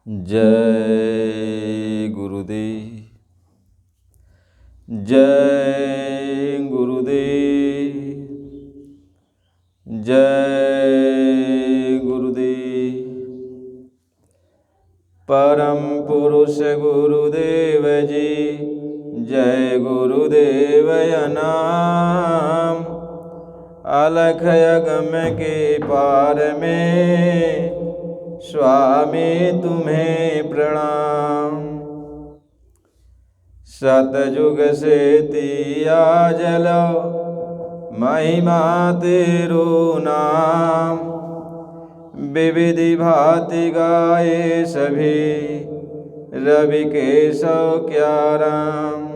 जय गुरुदेव, जय गुरुदेव, जय गुरुदेव। परम पुरुष गुरुदेव जी, जय गुरुदेव नाम। अलख अगम के पार में स्वामी तुम्हें प्रणाम। सतयुग से तिया जलो महिमा तेरो नाम। विविधि भांति गाए सभी रवि के सौ क्या राम।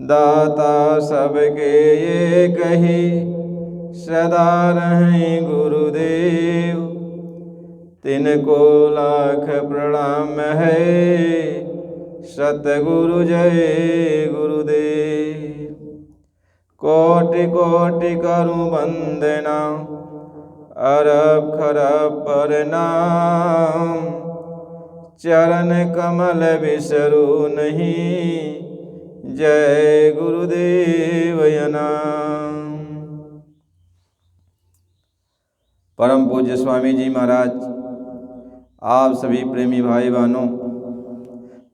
दाता सबके ये कही सदा रहें गुरुदेव। तिनको लाख प्रणाम है सतगुरु जय गुरुदेव। कोटि कोटि करूं वंदना अरब खरब प्रणाम। चरण कमल बिसरू नहीं जय गुरुदेव नाम। परम पूज्य स्वामी जी महाराज, आप सभी प्रेमी भाई बहनों,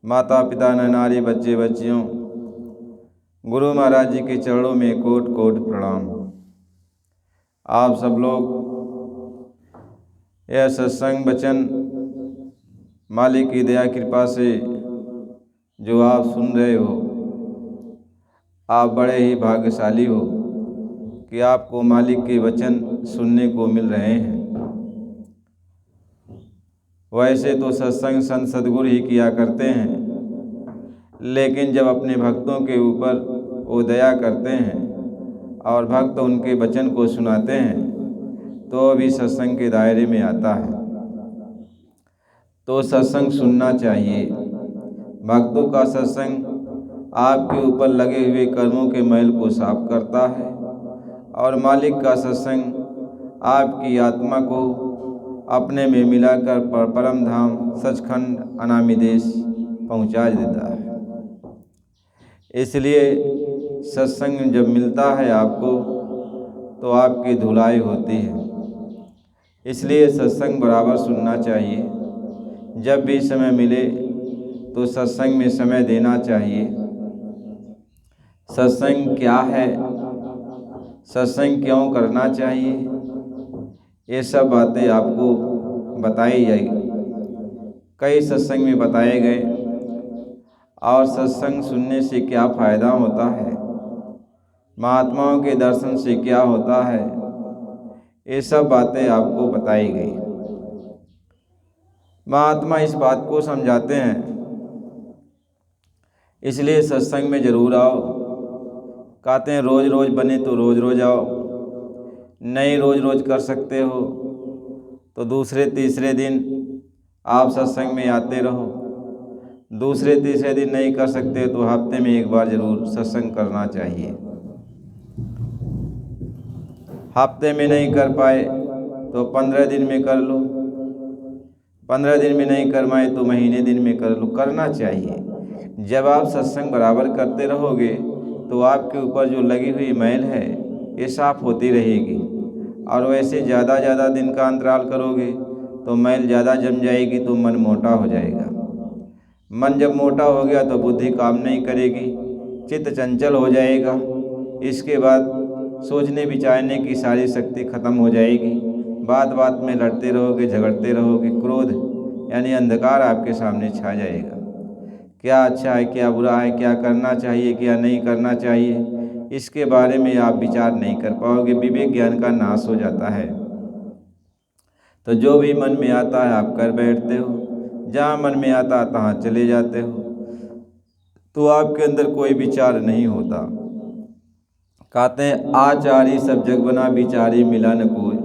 माता पिता नारी बच्चे बच्चियों, गुरु महाराज जी के चरणों में कोट कोट प्रणाम। आप सब लोग यह सत्संग वचन मालिक की दया कृपा से जो आप सुन रहे हो, आप बड़े ही भाग्यशाली हो कि आपको मालिक के वचन सुनने को मिल रहे हैं। वैसे तो सत्संग संत सद्गुरु ही किया करते हैं, लेकिन जब अपने भक्तों के ऊपर वो दया करते हैं और भक्त उनके वचन को सुनाते हैं तो भी सत्संग के दायरे में आता है। तो सत्संग सुनना चाहिए। भक्तों का सत्संग आपके ऊपर लगे हुए कर्मों के मैल को साफ करता है और मालिक का सत्संग आपकी आत्मा को अपने में मिलाकर परम धाम सचखंड अनामी देश पहुँचा देता है। इसलिए सत्संग जब मिलता है आपको तो आपकी धुलाई होती है। इसलिए सत्संग बराबर सुनना चाहिए। जब भी समय मिले तो सत्संग में समय देना चाहिए। सत्संग क्या है, सत्संग क्यों करना चाहिए, ये सब बातें आपको बताई जाएगी। कई सत्संग में बताए गए और सत्संग सुनने से क्या फ़ायदा होता है, महात्माओं के दर्शन से क्या होता है, ये सब बातें आपको बताई गई। महात्मा इस बात को समझाते हैं, इसलिए सत्संग में ज़रूर आओ। कहते हैं रोज़ रोज़ बने तो रोज़ रोज़ आओ, नहीं रोज़ रोज़ कर सकते हो तो दूसरे तीसरे दिन आप सत्संग में आते रहो। दूसरे तीसरे दिन नहीं कर सकते तो हफ्ते में एक बार ज़रूर सत्संग करना चाहिए। हफ्ते में नहीं कर पाए तो 15 दिन में कर लो, 15 दिन में नहीं कर पाए तो महीने दिन में कर लो। करना चाहिए। जब आप सत्संग बराबर करते रहोगे तो आपके ऊपर जो लगी हुई मैल है ये साफ होती रहेगी। और वैसे ज़्यादा दिन का अंतराल करोगे तो मैल ज़्यादा जम जाएगी तो मन मोटा हो जाएगा। मन जब मोटा हो गया तो बुद्धि काम नहीं करेगी, चित्त चंचल हो जाएगा। इसके बाद सोचने विचारने की सारी शक्ति खत्म हो जाएगी। बात बात में लड़ते रहोगे, झगड़ते रहोगे। क्रोध यानी अंधकार आपके सामने छा जाएगा। क्या अच्छा है, क्या बुरा है, क्या करना चाहिए, क्या नहीं करना चाहिए, इसके बारे में आप विचार नहीं कर पाओगे। विवेक ज्ञान का नाश हो जाता है। तो जो भी मन में आता है आप कर बैठते हो, जहाँ मन में आता तहाँ चले जाते हो, तो आपके अंदर कोई विचार नहीं होता। कहते हैं आचारी सब जग बना, विचारी मिला न कोई।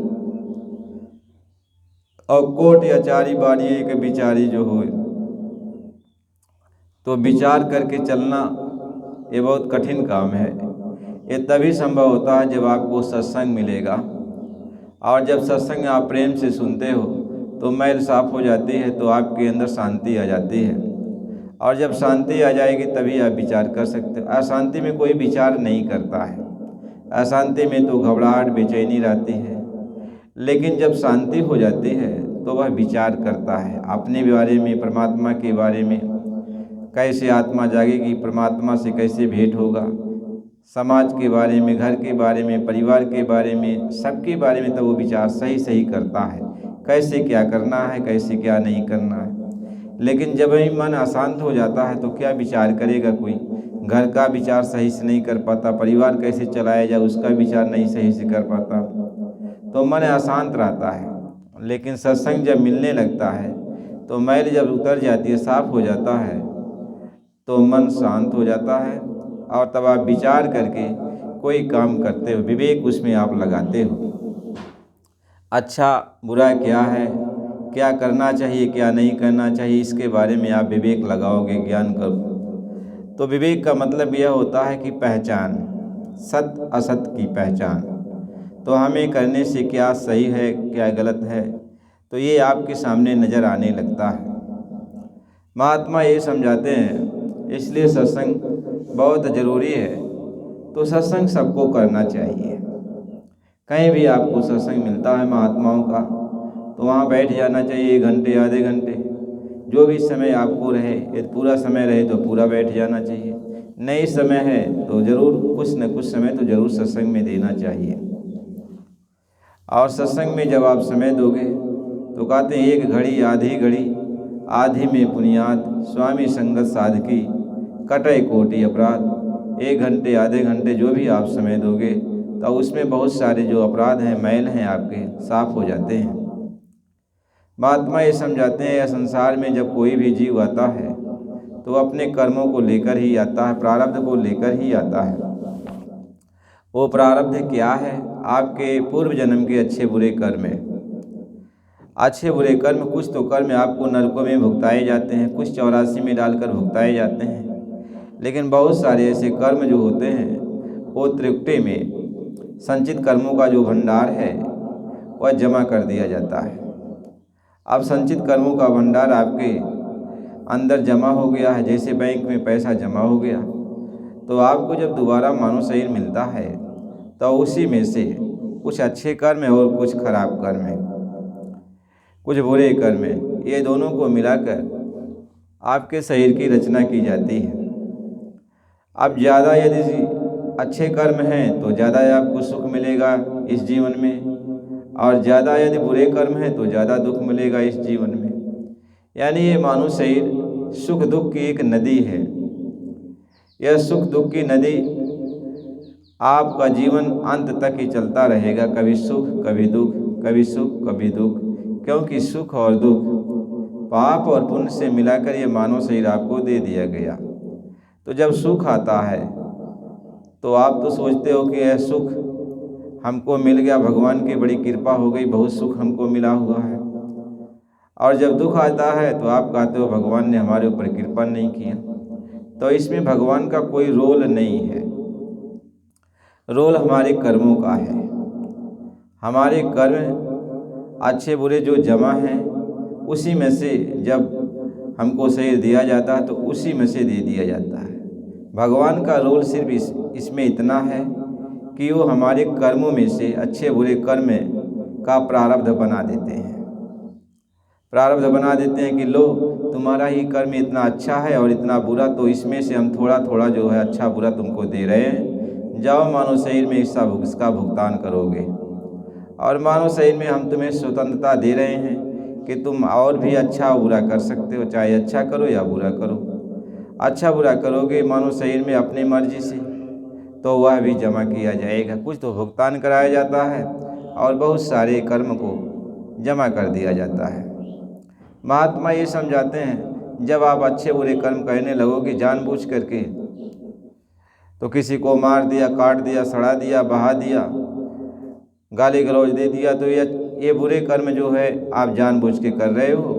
और कोटि आचारी बारी एक विचारी जो होए। तो विचार करके चलना ये बहुत कठिन काम है। ये तभी संभव होता है जब आपको सत्संग मिलेगा। और जब सत्संग आप प्रेम से सुनते हो तो मैल साफ हो जाती है, तो आपके अंदर शांति आ जाती है। और जब शांति आ जाएगी तभी आप विचार कर सकते हो। अशांति में कोई विचार नहीं करता है, अशांति में तो घबराहट बेचैनी रहती है। लेकिन जब शांति हो जाती है तो वह विचार करता है अपने बारे में, परमात्मा के बारे में, कैसे आत्मा जागेगी, परमात्मा से कैसे भेंट होगा, समाज के बारे में, घर के बारे में, परिवार के बारे में, सबके बारे में तो वो विचार सही सही करता है, कैसे क्या करना है, कैसे क्या नहीं करना है। लेकिन जब ही मन अशांत हो जाता है तो क्या विचार करेगा कोई? घर का विचार सही से नहीं कर पाता, परिवार कैसे चलाया जाए उसका विचार नहीं सही से कर पाता, तो मन अशांत रहता है। लेकिन सत्संग जब मिलने लगता है तो मैल जब उतर जाती है, साफ हो जाता है, तो मन शांत हो जाता है और तब आप विचार करके कोई काम करते हो, विवेक उसमें आप लगाते हो। अच्छा बुरा क्या है, क्या करना चाहिए, क्या नहीं करना चाहिए, इसके बारे में आप विवेक लगाओगे, ज्ञान करो। तो विवेक का मतलब यह होता है कि पहचान, सत्य असत्य की पहचान। तो हमें करने से क्या सही है, क्या गलत है, तो ये आपके सामने नज़र आने लगता है। महात्मा ये समझाते हैं, इसलिए सत्संग बहुत ज़रूरी है। तो सत्संग सबको करना चाहिए। कहीं भी आपको सत्संग मिलता है महात्माओं का तो वहाँ बैठ जाना चाहिए, 1 घंटे आधे घंटे, जो भी समय आपको रहे। यदि पूरा समय रहे तो पूरा बैठ जाना चाहिए, नहीं समय है तो ज़रूर कुछ न कुछ समय तो ज़रूर सत्संग में देना चाहिए। और सत्संग में जब आप समय दोगे तो कहते हैं 1 घड़ी आधी घड़ी, आधी में पुनियाद, स्वामी संगत साधकी, कटय कोटि अपराध। 1 घंटे आधे घंटे जो भी आप समय दोगे तो उसमें बहुत सारे जो अपराध हैं, मैल हैं, आपके साफ हो जाते हैं। महात्मा ये समझाते हैं, यह संसार में जब कोई भी जीव आता है तो अपने कर्मों को लेकर ही आता है, प्रारब्ध को लेकर ही आता है। वो प्रारब्ध क्या है? आपके पूर्व जन्म के अच्छे बुरे कर्म हैं। अच्छे बुरे कर्म, कुछ तो कर्म आपको नरकों में भुगताए जाते हैं, कुछ 84 में डालकर भुगताए जाते हैं। लेकिन बहुत सारे ऐसे कर्म जो होते हैं वो त्रिकुटी में, संचित कर्मों का जो भंडार है वह जमा कर दिया जाता है। अब संचित कर्मों का भंडार आपके अंदर जमा हो गया है, जैसे बैंक में पैसा जमा हो गया, तो आपको जब दोबारा मानव शरीर मिलता है तो उसी में से कुछ अच्छे कर्म है और कुछ खराब कर्म है, कुछ बुरे कर्म है, ये दोनों को मिलाकर आपके शरीर की रचना की जाती है। अब ज़्यादा यदि अच्छे कर्म हैं तो ज़्यादा आपको सुख मिलेगा इस जीवन में, और ज़्यादा यदि बुरे कर्म हैं तो ज़्यादा दुख मिलेगा इस जीवन में। यानी ये मानव शरीर सुख दुख की एक नदी है। यह सुख दुख की नदी आपका जीवन अंत तक ही चलता रहेगा, कभी सुख कभी दुख, कभी सुख कभी दुख, क्योंकि सुख और दुख पाप और पुण्य से मिलाकर ये मानव शरीर आपको दे दिया गया। तो जब सुख आता है तो आप तो सोचते हो कि यह सुख हमको मिल गया, भगवान की बड़ी कृपा हो गई, बहुत सुख हमको मिला हुआ है। और जब दुख आता है तो आप कहते हो भगवान ने हमारे ऊपर कृपा नहीं किया। तो इसमें भगवान का कोई रोल नहीं है, रोल हमारे कर्मों का है। हमारे कर्म अच्छे बुरे जो जमा हैं उसी में से जब हमको शरीर दिया जाता है तो उसी में से दे दिया जाता है। भगवान का रोल सिर्फ इसमें इतना है कि वो हमारे कर्मों में से अच्छे बुरे कर्म का प्रारब्ध बना देते हैं। प्रारब्ध बना देते हैं कि लो तुम्हारा ही कर्म इतना अच्छा है और इतना बुरा, तो इसमें से हम थोड़ा थोड़ा जो है अच्छा बुरा तुमको दे रहे हैं, जाओ मानव शरीर में इसका भुगतान करोगे। और मानव शरीर में हम तुम्हें स्वतंत्रता दे रहे हैं कि तुम और भी अच्छा बुरा कर सकते हो, चाहे अच्छा करो या बुरा करो। अच्छा बुरा करोगे मानव शरीर में अपनी मर्जी से तो वह भी जमा किया जाएगा, कुछ तो भुगतान कराया जाता है और बहुत सारे कर्म को जमा कर दिया जाता है। महात्मा ये समझाते हैं, जब आप अच्छे बुरे कर्म करने लगोगे जानबूझ करके, तो किसी को मार दिया, काट दिया, सड़ा दिया, बहा दिया, गाली गलौज दे दिया, तो ये बुरे कर्म जो है आप जानबूझ के कर रहे हो,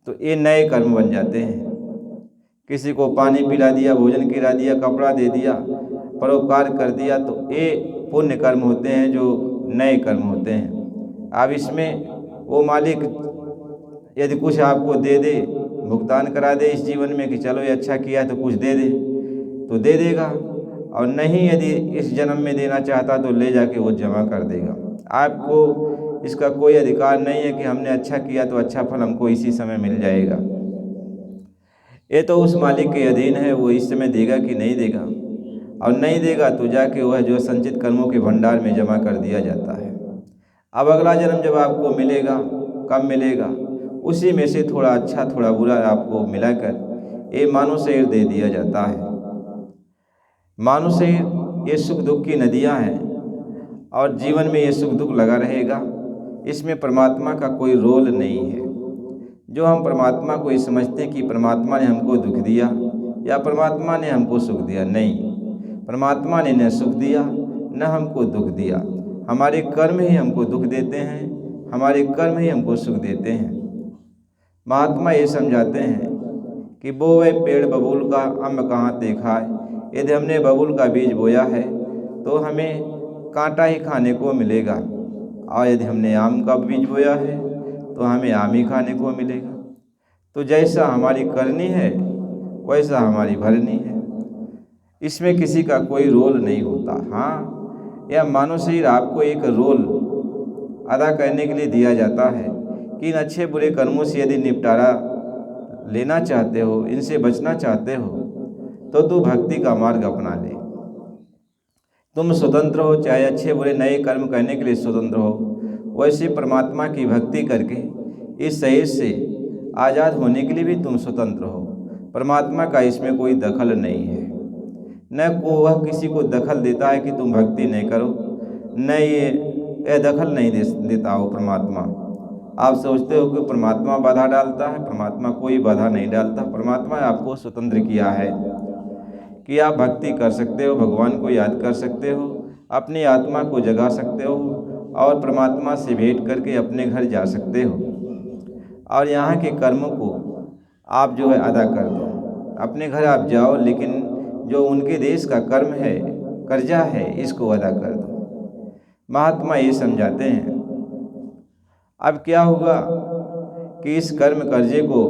तो ये नए कर्म बन जाते हैं। किसी को पानी पिला दिया, भोजन गिरा दिया, कपड़ा दे दिया, परोपकार कर दिया, तो ये पुण्य कर्म होते हैं जो नए कर्म होते हैं। अब इसमें वो मालिक यदि कुछ आपको दे दे, भुगतान करा दे इस जीवन में कि चलो ये अच्छा किया है तो कुछ दे दे, तो दे देगा, और नहीं यदि इस जन्म में देना चाहता तो ले जाके वो जमा कर देगा। आपको इसका कोई अधिकार नहीं है कि हमने अच्छा किया तो अच्छा फल हमको इसी समय मिल जाएगा। ये तो उस मालिक के अधीन है, वो इस समय देगा कि नहीं देगा, और नहीं देगा तो जाके वह जो संचित कर्मों के भंडार में जमा कर दिया जाता है। अब अगला जन्म जब आपको मिलेगा, कब मिलेगा, उसी में से थोड़ा अच्छा थोड़ा बुरा आपको मिलाकर ये मानव शरीर दे दिया जाता है। मानव शरीर ये सुख दुख की नदियाँ हैं, और जीवन में ये सुख दुख लगा रहेगा। इसमें परमात्मा का कोई रोल नहीं है। जो हम परमात्मा को ये समझते हैं कि परमात्मा ने हमको दुख दिया या परमात्मा ने हमको सुख दिया, नहीं, परमात्मा ने न सुख दिया न हमको दुख दिया। हमारे कर्म ही हमको दुख देते हैं, हमारे कर्म ही हमको सुख देते हैं। महात्मा ये समझाते हैं कि बोए पेड़ बबूल का अम्ब कहाँ ते खाए। यदि हमने बबूल का बीज बोया है तो हमें कांटा ही खाने को मिलेगा, और यदि हमने आम का बीज बोया है तो हमें आम ही खाने को मिलेगा। तो जैसा हमारी करनी है वैसा हमारी भरनी है। इसमें किसी का कोई रोल नहीं होता। हाँ, यह मानव शरीर आपको एक रोल अदा करने के लिए दिया जाता है कि इन अच्छे बुरे कर्मों से यदि निपटारा लेना चाहते हो, इनसे बचना चाहते हो, तो तू भक्ति का मार्ग अपना ले। तुम स्वतंत्र हो, चाहे अच्छे बुरे नए कर्म करने के लिए स्वतंत्र हो, वैसे परमात्मा की भक्ति करके इस शरीर से आज़ाद होने के लिए भी तुम स्वतंत्र हो। परमात्मा का इसमें कोई दखल नहीं है। न को वह किसी को दखल देता है कि तुम भक्ति नहीं करो, न ये दखल नहीं देता हो परमात्मा। आप सोचते हो कि परमात्मा बाधा डालता है, परमात्मा कोई बाधा नहीं डालता। परमात्मा ने आपको स्वतंत्र किया है कि आप भक्ति कर सकते हो, भगवान को याद कर सकते हो, अपनी आत्मा को जगा सकते हो, और परमात्मा से भेंट करके अपने घर जा सकते हो, और यहाँ के कर्मों को आप जो है अदा कर दो। अपने घर आप जाओ, लेकिन जो उनके देश का कर्म है, कर्जा है, इसको अदा कर दो। महात्मा ये समझाते हैं। अब क्या होगा कि इस कर्म कर्जे को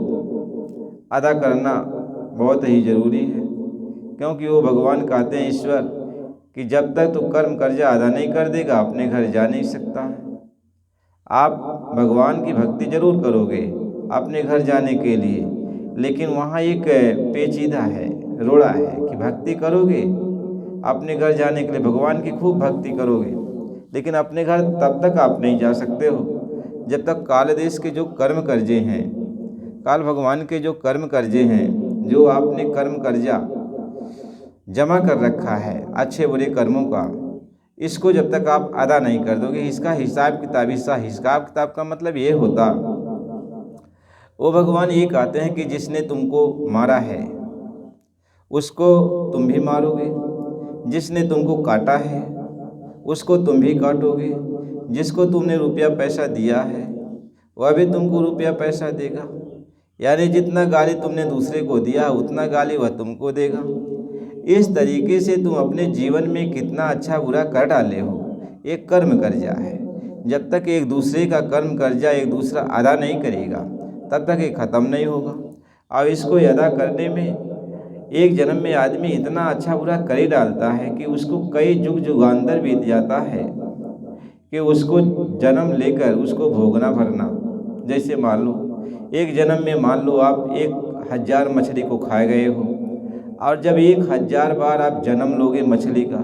अदा करना बहुत ही ज़रूरी है, क्योंकि वो भगवान कहते हैं, ईश्वर, कि जब तक तू कर्म कर्जा अदा नहीं कर देगा अपने घर जा नहीं सकता है। आप भगवान की भक्ति जरूर करोगे अपने घर जाने के लिए, लेकिन वहाँ एक पेचीदा है, रोड़ा है कि भक्ति करोगे अपने घर जाने के लिए, भगवान की खूब भक्ति करोगे, लेकिन अपने घर तब तक आप नहीं जा सकते हो जब तक काल देश के जो कर्म कर्जे हैं, काल भगवान के जो कर्म कर्जे हैं, जो आपने कर्म कर्जा जमा कर रखा है अच्छे बुरे कर्मों का, इसको जब तक आप अदा नहीं कर दोगे, इसका हिसाब किताब का मतलब ये होता, वो भगवान ये कहते हैं कि जिसने तुमको मारा है उसको तुम भी मारोगे, जिसने तुमको काटा है उसको तुम भी काटोगे, जिसको तुमने रुपया पैसा दिया है वह भी तुमको रुपया पैसा देगा। यानी जितना गाली तुमने दूसरे को दिया उतना गाली वह तुमको देगा। इस तरीके से तुम अपने जीवन में कितना अच्छा बुरा कर डाले हो, एक कर्म कर्जा है। जब तक एक दूसरे का कर्म कर्जा एक दूसरा अदा नहीं करेगा तब तक ये ख़त्म नहीं होगा। और इसको अदा करने में एक जन्म में आदमी इतना अच्छा बुरा कर ही डालता है कि उसको कई युग युगांतर बीत जाता है कि उसको जन्म लेकर उसको भोगना भरना। जैसे मान लो एक जन्म में मान लो आप 1000 मछली को खाए गए हो, और जब 1000 बार आप जन्म लोगे मछली का,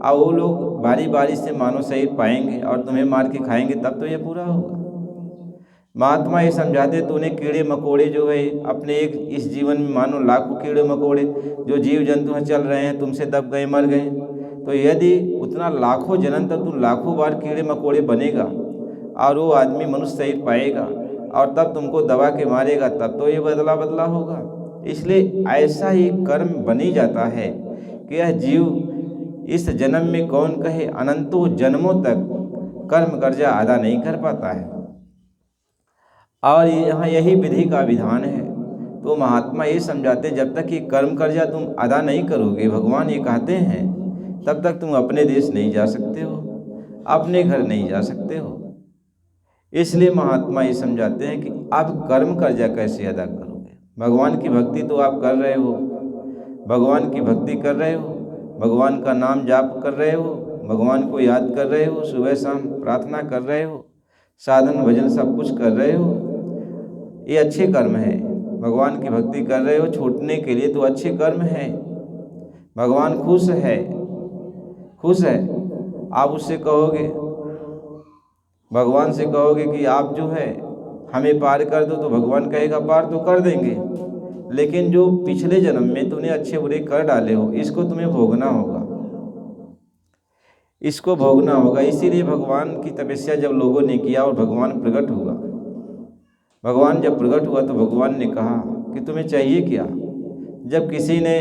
और वो लोग बारी बारी से मानव शरीर पाएंगे और तुम्हें मार के खाएंगे, तब तो ये पूरा होगा। महात्मा ये समझाते तूने कीड़े मकोड़े जो है अपने एक इस जीवन में मानो लाखों कीड़े मकोड़े जो जीव जंतु चल रहे हैं तुमसे दब गए मर गए, तो यदि उतना लाखों जन्म तक तू लाखों बार कीड़े मकोड़े बनेगा और वो आदमी मनुष्य शरीर पाएगा और तब तुमको दबा के मारेगा, तब तो ये बदला होगा। इसलिए ऐसा ही कर्म बनी जाता है कि यह जीव इस जन्म में कौन कहे अनंतों जन्मों तक कर्म कर्जा अदा नहीं कर पाता है, और यहाँ यही विधि का विधान है। तो महात्मा ये समझाते हैं जब तक ये कर्म कर्जा तुम अदा नहीं करोगे, भगवान ये कहते हैं, तब तक तुम अपने देश नहीं जा सकते हो, अपने घर नहीं जा सकते हो। इसलिए महात्मा ये समझाते हैं कि आप कर्म कर्जा कैसे अदा करोगे। भगवान की भक्ति तो आप कर रहे हो, भगवान की भक्ति कर रहे हो, भगवान का नाम जाप कर रहे हो, भगवान को याद कर रहे हो, सुबह शाम प्रार्थना कर रहे हो, साधन भजन सब कुछ कर रहे हो, ये अच्छे कर्म है। भगवान की भक्ति कर रहे हो छूटने के लिए तो अच्छे कर्म है। भगवान खुश है, खुश है। आप उससे कहोगे, भगवान से कहोगे कि आप जो है हमें पार कर दो, तो भगवान कहेगा पार तो कर देंगे, लेकिन जो पिछले जन्म में तुमने अच्छे बुरे कर डाले हो इसको तुम्हें भोगना होगा, इसको भोगना होगा। इसीलिए भगवान की तपस्या जब लोगों ने किया और भगवान प्रकट हुआ, भगवान जब प्रकट हुआ तो भगवान ने कहा कि तुम्हें चाहिए क्या। जब किसी ने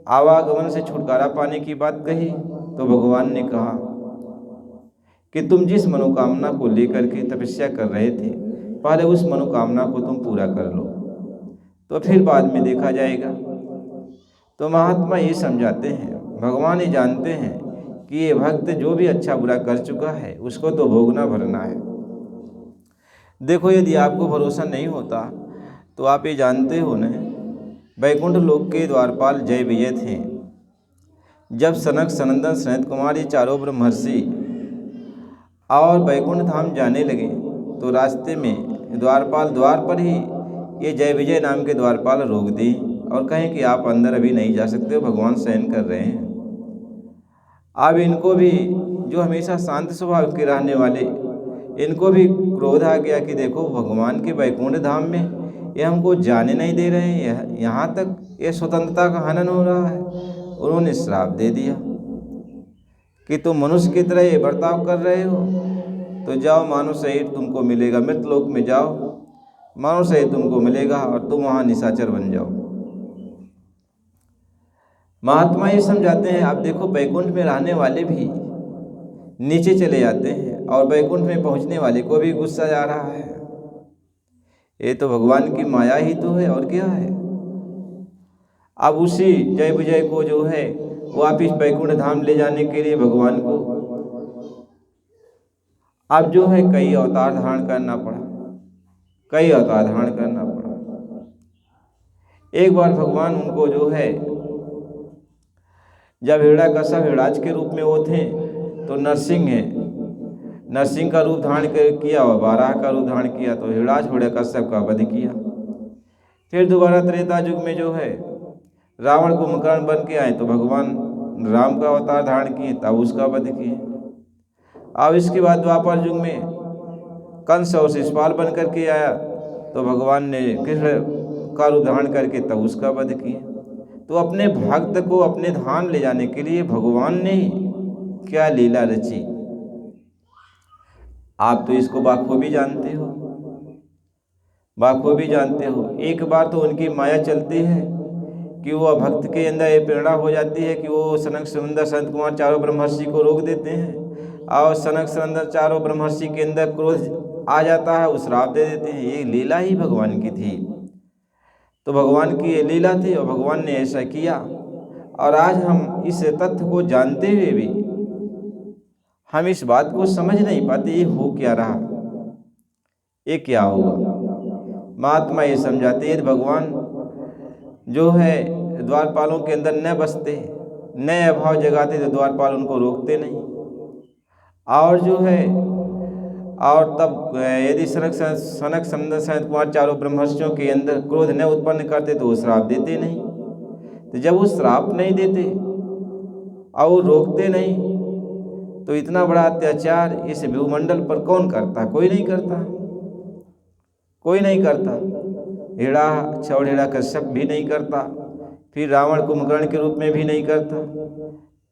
आवागमन से छुटकारा पाने की बात कही तो भगवान ने कहा कि तुम जिस मनोकामना को लेकर के तपस्या कर रहे थे पहले उस मनोकामना को तुम पूरा कर लो, तो फिर बाद में देखा जाएगा। तो महात्मा ये समझाते हैं, भगवान ये जानते हैं कि ये भक्त जो भी अच्छा बुरा कर चुका है उसको तो भोगना भरना है। देखो, यदि आपको भरोसा नहीं होता तो आप ये जानते हो न, वैकुंठ लोक के द्वारपाल जय विजय थे। जब सनक सनंदन सनत कुमार ये चारों ब्रह्मर्षि और वैकुंठ धाम जाने लगे तो रास्ते में द्वारपाल द्वार पर ही ये जय विजय नाम के द्वारपाल रोक दी और कहें कि आप अंदर अभी नहीं जा सकते हो, भगवान शयन कर रहे हैं। अब इनको भी, जो हमेशा शांत स्वभाव के रहने वाले, इनको भी क्रोध आ गया कि देखो भगवान के वैकुंठ धाम में ये हमको जाने नहीं दे रहे हैं, यहाँ तक ये स्वतंत्रता का हनन हो रहा है। उन्होंने श्राप दे दिया कि तुम मनुष्य की तरह ये बर्ताव कर रहे हो तो जाओ, मानव शरीर तुमको मिलेगा, मृत लोक में जाओ, मानव शरीर तुमको मिलेगा और तुम वहाँ निशाचर बन जाओ। महात्मा ये समझाते हैं, आप देखो वैकुंठ में रहने वाले भी नीचे चले जाते हैं और वैकुंठ में पहुँचने वाले को भी गुस्सा आ रहा है। ये तो भगवान की माया ही तो है, और क्या है। अब उसी जय विजय को जो है वापिस वैकुंठ धाम ले जाने के लिए भगवान को अब जो है कई अवतार धारण करना पड़ा, कई अवतार धारण करना पड़ा। एक बार भगवान उनको जो है, जब हिरण्यकश्यप हिरणाज के रूप में वो थे तो नरसिंह है, नरसिंह का रूप धारण किया और बाराह का रूप धारण किया तो हिरणाज हिरण्यकश्यप का वध किया। फिर दोबारा त्रेता युग में जो है रावण कुंभकर्ण बन के आए तो भगवान राम का अवतार धारण किए, तब उसका वध किए। अब इसके बाद द्वापर युग में कंस और शिशुपाल बन करके आया तो भगवान ने कृष्ण का रूप धारण करके तब उसका वध किए। तो अपने भक्त को अपने धाम ले जाने के लिए भगवान ने क्या लीला रची, आप तो इसको बाखूबी जानते हो, बाखूबी जानते हो। एक बार तो उनकी माया चलती है कि वो भक्त के अंदर ये प्रेरणा हो जाती है कि वो सनक सनंदन सनत कुमार चारों ब्रह्मर्षि को रोक देते हैं और सनक सनंदन चारों ब्रह्मर्षि के अंदर क्रोध आ जाता है, वो श्राप दे देते हैं। ये लीला ही भगवान की थी, तो भगवान की ये लीला थी और भगवान ने ऐसा किया। और आज हम इस तथ्य को जानते हुए भी हम इस बात को समझ नहीं पाते ये हो क्या रहा, ये क्या होगा। महात्मा ये समझाते हैं भगवान जो है द्वारपालों के अंदर न बसते, न अभाव जगाते तो द्वारपाल उनको रोकते नहीं। और जो है, और तब यदि सनक सनंदन सनत कुमार चारों ब्रह्मर्षियों के अंदर क्रोध न उत्पन्न करते तो वो श्राप देते नहीं। तो जब वो श्राप नहीं देते और वो रोकते नहीं तो इतना बड़ा अत्याचार इस भूमंडल पर कौन करता? कोई नहीं करता, कोई नहीं करता। हिरण्यकश्यप भी नहीं करता, फिर रावण कुंभकर्ण के रूप में भी नहीं करता,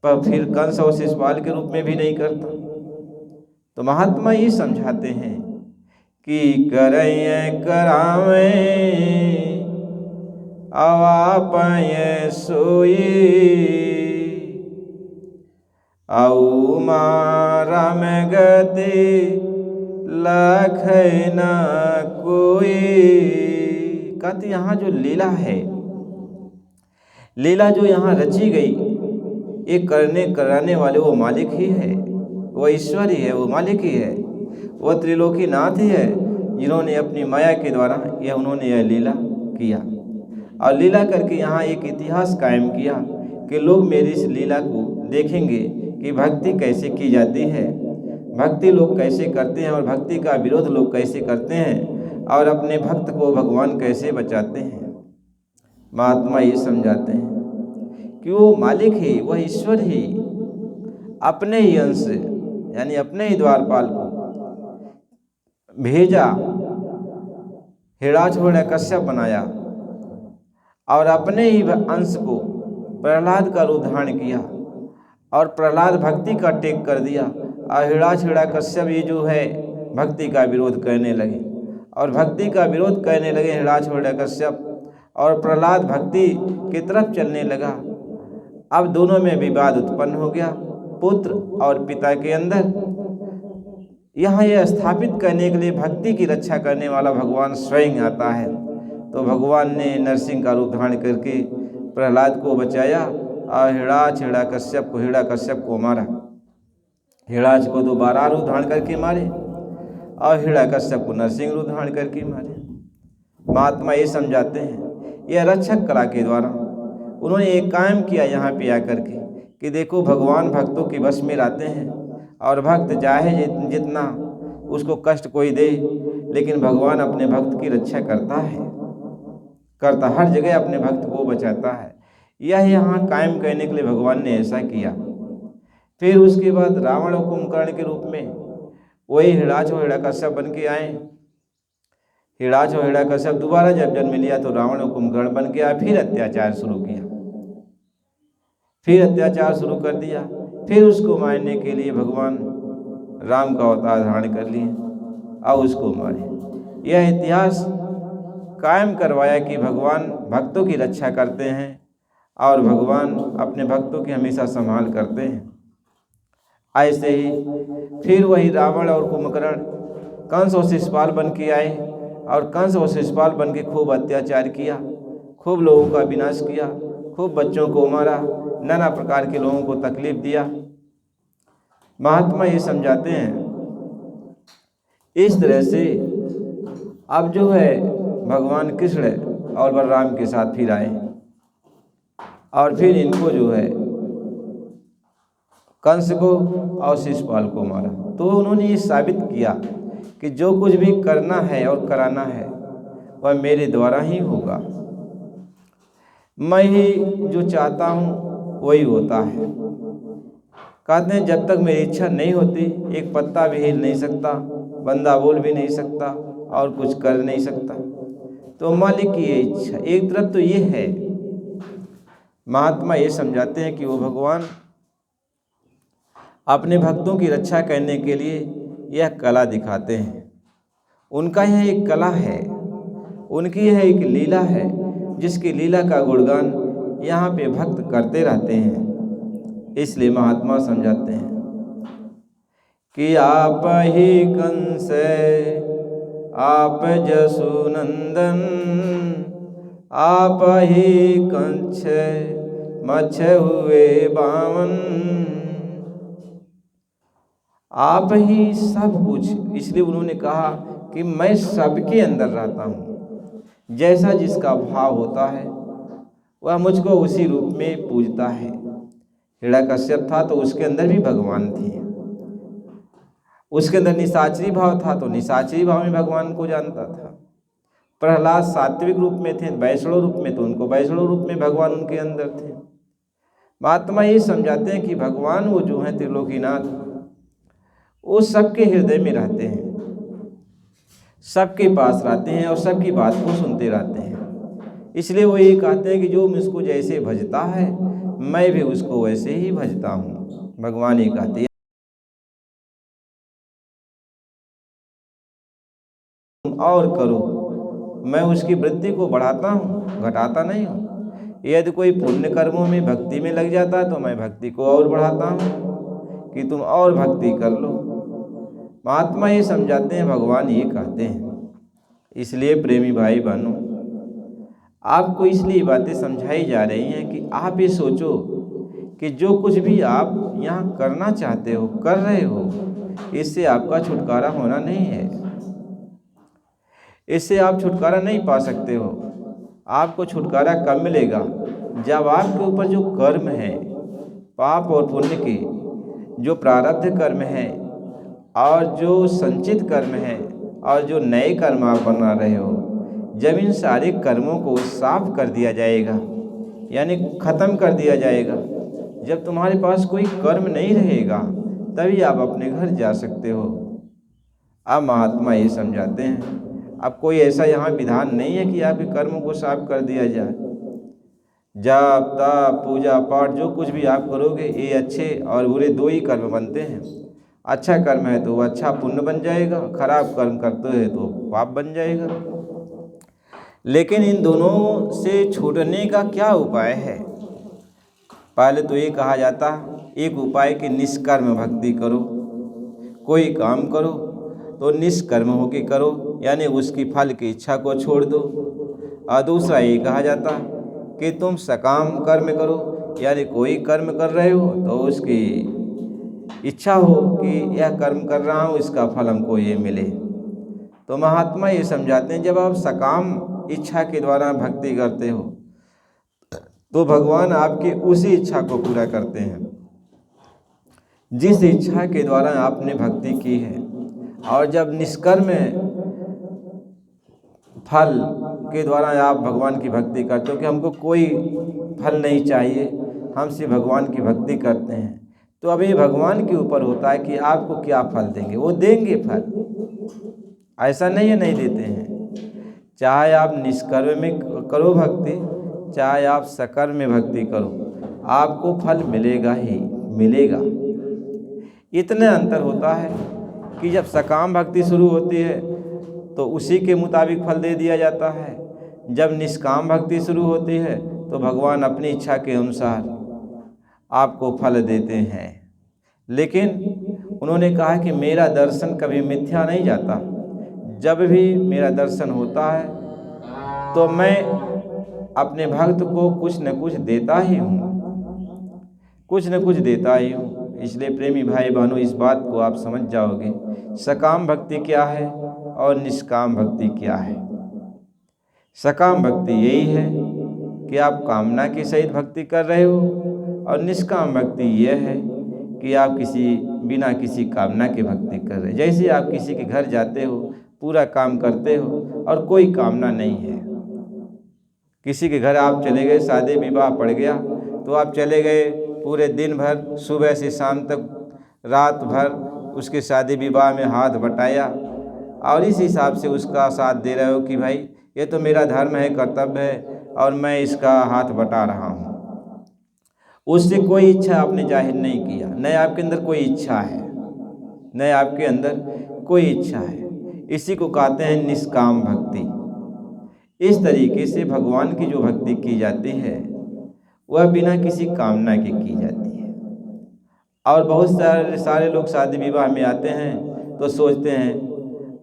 पर फिर कंस और शिशुपाल के रूप में भी नहीं करता। तो महात्मा ये समझाते हैं कि करैं करावें अवापय सोई औ मारा में गति लखै न कोई। कहते यहाँ जो लीला है, लीला जो यहाँ रची गई, ये करने कराने वाले वो मालिक ही है, वो ईश्वर ही है, वो मालिक ही है। वह त्रिलोकीनाथ ही है जिन्होंने अपनी माया के द्वारा उन्होंने यह लीला किया और लीला करके यहाँ एक इतिहास कायम किया कि लोग मेरी इस लीला को देखेंगे कि भक्ति कैसे की जाती है, भक्ति लोग कैसे करते हैं और भक्ति का विरोध लोग कैसे करते हैं और अपने भक्त को भगवान कैसे बचाते हैं। महात्मा ये समझाते हैं कि वो मालिक ही, वह ईश्वर ही अपने ही अंश यानी अपने ही द्वारपाल को भेजा, हिरण्यकश्यप बनाया और अपने ही अंश को प्रहलाद का रूप धारण किया और प्रहलाद भक्ति का टेक कर दिया और हिरण्यकश्यप ये जो है भक्ति का विरोध करने लगे और भक्ति का विरोध करने लगे हिरण्यकश्यप और प्रहलाद भक्ति की तरफ चलने लगा। अब दोनों में विवाद उत्पन्न हो गया पुत्र और पिता के अंदर। यहाँ यह स्थापित करने के लिए भक्ति की रक्षा करने वाला भगवान स्वयं आता है। तो भगवान ने नरसिंह का रूप धारण करके प्रहलाद को बचाया और हिरण्यकश्यप को मारा। हिरण्य को दोबारा रूप धारण करके मारे और हिरण्यकश्यप को नरसिंह रूप धारण करके मारे। महात्मा ये समझाते हैं यह रक्षक कला के द्वारा उन्होंने एक कायम किया यहाँ पे आकर के कि देखो भगवान भक्तों के वश में रहते हैं और भक्त चाहे जितना उसको कष्ट कोई दे, लेकिन भगवान अपने भक्त की रक्षा करता हर जगह अपने भक्त को बचाता है। यह यहाँ कायम करने के लिए भगवान ने ऐसा किया। फिर उसके बाद रावण और कुंभकर्ण के रूप में वही हिरण्यकश्यप बन के आए। हिरण्यकश्यप दोबारा जब जन्म लिया तो रावण और कुंभकर्ण बन के आए, फिर अत्याचार शुरू कर दिया। फिर उसको मारने के लिए भगवान राम का अवतार धारण कर लिए और उसको मारे। यह इतिहास कायम करवाया कि भगवान भक्तों की रक्षा करते हैं और भगवान अपने भक्तों की हमेशा संभाल करते हैं। ऐसे ही फिर वही रावण और कुंभकर्ण कंस और शिशुपाल बन के आए और कंस और शिशुपाल बन के खूब अत्याचार किया, खूब लोगों का विनाश किया, खूब बच्चों को मारा, नाना प्रकार के लोगों को तकलीफ दिया। महात्मा ये समझाते हैं इस तरह से अब जो है भगवान कृष्ण और बलराम के साथ फिर आए और फिर इनको जो है कंस को और शिशुपाल को मारा। तो उन्होंने ये साबित किया कि जो कुछ भी करना है और कराना है वह मेरे द्वारा ही होगा, मैं ही जो चाहता हूँ वही होता है। कहते हैं जब तक मेरी इच्छा नहीं होती एक पत्ता भी हिल नहीं सकता, बंदा बोल भी नहीं सकता और कुछ कर नहीं सकता। तो मालिक की ये इच्छा एक तरफ तो ये है। महात्मा ये समझाते हैं कि वो भगवान अपने भक्तों की रक्षा करने के लिए यह कला दिखाते हैं। उनका यह एक कला है, उनकी यह एक लीला है जिसकी लीला का गुणगान यहाँ पे भक्त करते रहते हैं। इसलिए महात्मा समझाते हैं कि आप ही कंस आप जसुनंदन, आप ही कंस मच्छ हुए बावन, आप ही सब कुछ। इसलिए उन्होंने कहा कि मैं सबके अंदर रहता हूँ, जैसा जिसका भाव होता है वह मुझको उसी रूप में पूजता है। हिरण्यकश्यप था तो उसके अंदर भी भगवान थे, उसके अंदर निशाचरी भाव था तो निशाचरी भाव में भगवान को जानता था। प्रहलाद सात्विक रूप में थे, वैष्णव रूप में तो उनको वैष्णव रूप में भगवान उनके अंदर थे। महात्मा ये समझाते हैं कि भगवान वो जो हैं त्रिलोकीनाथ वो सबके हृदय में रहते हैं, सबके पास रहते हैं और सबकी बात को सुनते रहते हैं। इसलिए वो ये कहते हैं कि जो मुझको जैसे भजता है मैं भी उसको वैसे ही भजता हूँ। भगवान ये कहते हैं और करो, मैं उसकी वृद्धि को बढ़ाता हूँ, घटाता नहीं हूँ। यदि कोई पुण्य कर्मों में भक्ति में लग जाता है तो मैं भक्ति को और बढ़ाता हूँ कि तुम और भक्ति कर लो। महात्मा ये समझाते हैं, भगवान ये कहते हैं। इसलिए प्रेमी भाई बहनों, आपको इसलिए बातें समझाई जा रही हैं कि आप ये सोचो कि जो कुछ भी आप यहाँ करना चाहते हो, कर रहे हो, इससे आपका छुटकारा होना नहीं है, इससे आप छुटकारा नहीं पा सकते हो। आपको छुटकारा कब मिलेगा? जब आपके ऊपर जो कर्म है, पाप और पुण्य के जो प्रारब्ध कर्म है और जो संचित कर्म है और जो नए कर्म आप बना रहे हो, जब इन सारे कर्मों को साफ कर दिया जाएगा, यानी ख़त्म कर दिया जाएगा, जब तुम्हारे पास कोई कर्म नहीं रहेगा, तभी आप अपने घर जा सकते हो। अब महात्मा ये समझाते हैं, अब कोई ऐसा यहाँ विधान नहीं है कि आपके कर्मों को साफ कर दिया जाए। जाप ताप पूजा पाठ जो कुछ भी आप करोगे, ये अच्छे और बुरे दो ही कर्म बनते हैं। अच्छा कर्म है तो वो अच्छा पुण्य बन जाएगा, खराब कर्म करते हैं तो पाप बन जाएगा। लेकिन इन दोनों से छूटने का क्या उपाय है? पहले तो ये कहा जाता एक उपाय कि निष्कर्म भक्ति करो। कोई काम करो तो निष्कर्म होके करो, यानी उसकी फल की इच्छा को छोड़ दो। और दूसरा ये कहा जाता कि तुम सकाम कर्म करो, यानी कोई कर्म कर रहे हो तो उसकी इच्छा हो कि यह कर्म कर रहा हूँ, इसका फल हमको ये मिले। तो महात्मा ये समझाते हैं, जब आप सकाम इच्छा के द्वारा भक्ति करते हो तो भगवान आपकी उसी इच्छा को पूरा करते हैं जिस इच्छा के द्वारा आपने भक्ति की है। और जब निष्कर्म फल के द्वारा आप भगवान की भक्ति करते हो कि हमको कोई फल नहीं चाहिए, हम सिर्फ भगवान की भक्ति करते हैं, तो अब ये भगवान के ऊपर होता है कि आपको क्या फल देंगे। वो देंगे फल, ऐसा नहीं है नहीं देते हैं। चाहे आप निष्कर्म में करो भक्ति, चाहे आप सकर्म में भक्ति करो, आपको फल मिलेगा ही मिलेगा। इतने अंतर होता है कि जब सकाम भक्ति शुरू होती है तो उसी के मुताबिक फल दे दिया जाता है। जब निष्काम भक्ति शुरू होती है तो भगवान अपनी इच्छा के अनुसार आपको फल देते हैं। लेकिन उन्होंने कहा कि मेरा दर्शन कभी मिथ्या नहीं जाता। जब भी मेरा दर्शन होता है तो मैं अपने भक्त को कुछ न कुछ देता ही हूँ, कुछ न कुछ देता ही हूँ। इसलिए प्रेमी भाई बहनों, इस बात को आप समझ जाओगे सकाम भक्ति क्या है और निष्काम भक्ति क्या है। सकाम भक्ति यही है कि आप कामना के सहित भक्ति कर रहे हो, और निष्काम भक्ति यह है कि आप बिना किसी कामना के भक्ति कर रहे हैं। जैसे आप किसी के घर जाते हो, पूरा काम करते हो और कोई कामना नहीं है। किसी के घर आप चले गए, शादी विवाह पड़ गया तो आप चले गए, पूरे दिन भर सुबह से शाम तक रात भर उसके शादी विवाह में हाथ बटाया, और इस हिसाब से उसका साथ दे रहे हो कि भाई ये तो मेरा धर्म है, कर्तव्य है और मैं इसका हाथ बटा रहा हूँ। उससे कोई इच्छा आपने जाहिर नहीं किया, न आपके अंदर कोई इच्छा है, न आपके अंदर कोई इच्छा है। इसी को कहते हैं निष्काम भक्ति। इस तरीके से भगवान की जो भक्ति की जाती है वह बिना किसी कामना के की जाती है। और बहुत सारे लोग शादी विवाह में आते हैं तो सोचते हैं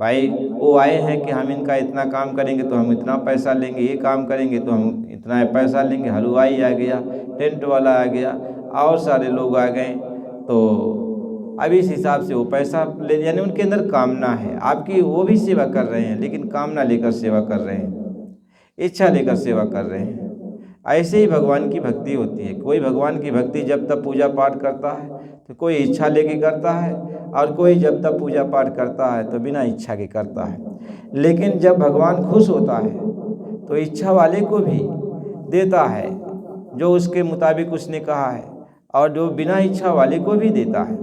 भाई वो आए हैं कि हम इनका इतना काम करेंगे तो हम इतना पैसा लेंगे, ये काम करेंगे तो हम इतना पैसा लेंगे। हलवाई आ गया, टेंट वाला आ गया और सारे लोग आ गए, तो अब इस हिसाब से वो पैसा ले, यानी उनके अंदर कामना है। आपकी वो भी सेवा कर रहे हैं लेकिन कामना लेकर सेवा कर रहे हैं, इच्छा लेकर सेवा कर रहे हैं। ऐसे ही भगवान की भक्ति होती है। कोई भगवान की भक्ति जब तक पूजा पाठ करता है तो कोई इच्छा लेके करता है, और कोई जब तक पूजा पाठ करता है तो बिना इच्छा के करता है। लेकिन जब भगवान खुश होता है तो इच्छा वाले को भी देता है जो उसके मुताबिक उसने कहा है, और जो बिना इच्छा वाले को भी देता है।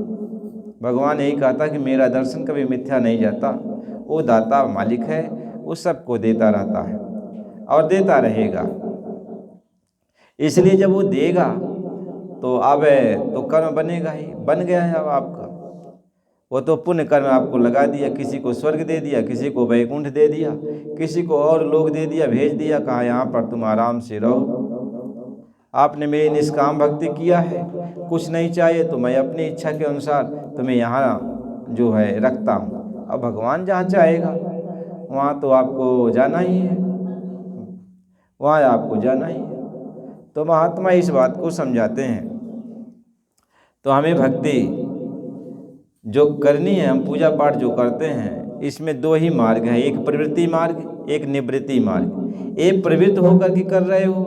भगवान यही कहता कि मेरा दर्शन कभी मिथ्या नहीं जाता। वो दाता मालिक है, वो सबको देता रहता है और देता रहेगा। इसलिए जब वो देगा तो अब तो कर्म बनेगा ही, बन गया है अब आपका। वो तो पुण्य कर्म आपको लगा दिया, किसी को स्वर्ग दे दिया, किसी को वैकुंठ दे दिया, किसी को और लोग दे दिया, भेज दिया, कहा यहाँ पर तुम आराम से रहो। आपने मेरी निष्काम भक्ति किया है, कुछ नहीं चाहिए तो मैं अपनी इच्छा के अनुसार तुम्हें यहाँ जो है रखता हूँ। अब भगवान जहाँ चाहेगा वहाँ तो आपको जाना ही है, वहाँ आपको जाना ही है। तो महात्मा इस बात को समझाते हैं। तो हमें भक्ति जो करनी है, हम पूजा पाठ जो करते हैं, इसमें दो ही मार्ग हैं, एक प्रवृत्ति मार्ग, एक निवृत्ति मार्ग। एक प्रवृत्त होकर के कर रहे हो,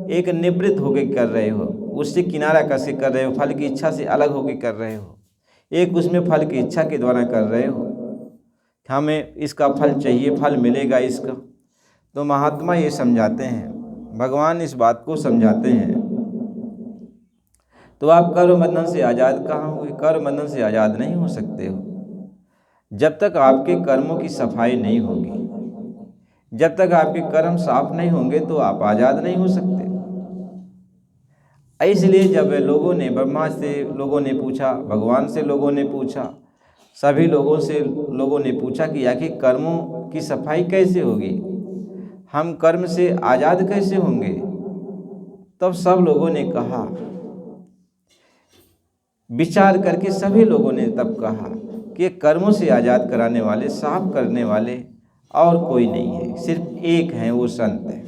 एक निवृत्त होकर कर रहे हो, उससे किनारा कस के कर रहे हो, फल की इच्छा से अलग होकर कर रहे हो। एक उसमें फल की इच्छा के द्वारा कर रहे हो, हमें इसका फल चाहिए, फल मिलेगा इसका। तो महात्मा ये समझाते हैं, भगवान इस बात को समझाते हैं। तो आप कर्म बंधन से आज़ाद कहाँ हुए? कर्म बंधन से आज़ाद नहीं हो सकते हो जब तक आपके कर्मों की सफाई नहीं होगी। जब तक आपके कर्म साफ नहीं होंगे तो आप आज़ाद नहीं हो सकते। इसलिए जब लोगों ने, ब्रह्मा से लोगों ने पूछा, भगवान से लोगों ने पूछा, सभी लोगों से लोगों ने पूछा कि आखिर कर्मों की सफाई कैसे होगी, हम कर्म से आज़ाद कैसे होंगे? तब सब लोगों ने कहा, विचार करके सभी लोगों ने तब कहा कि कर्मों से आज़ाद कराने वाले, साफ करने वाले और कोई नहीं है, सिर्फ एक है, वो संत है।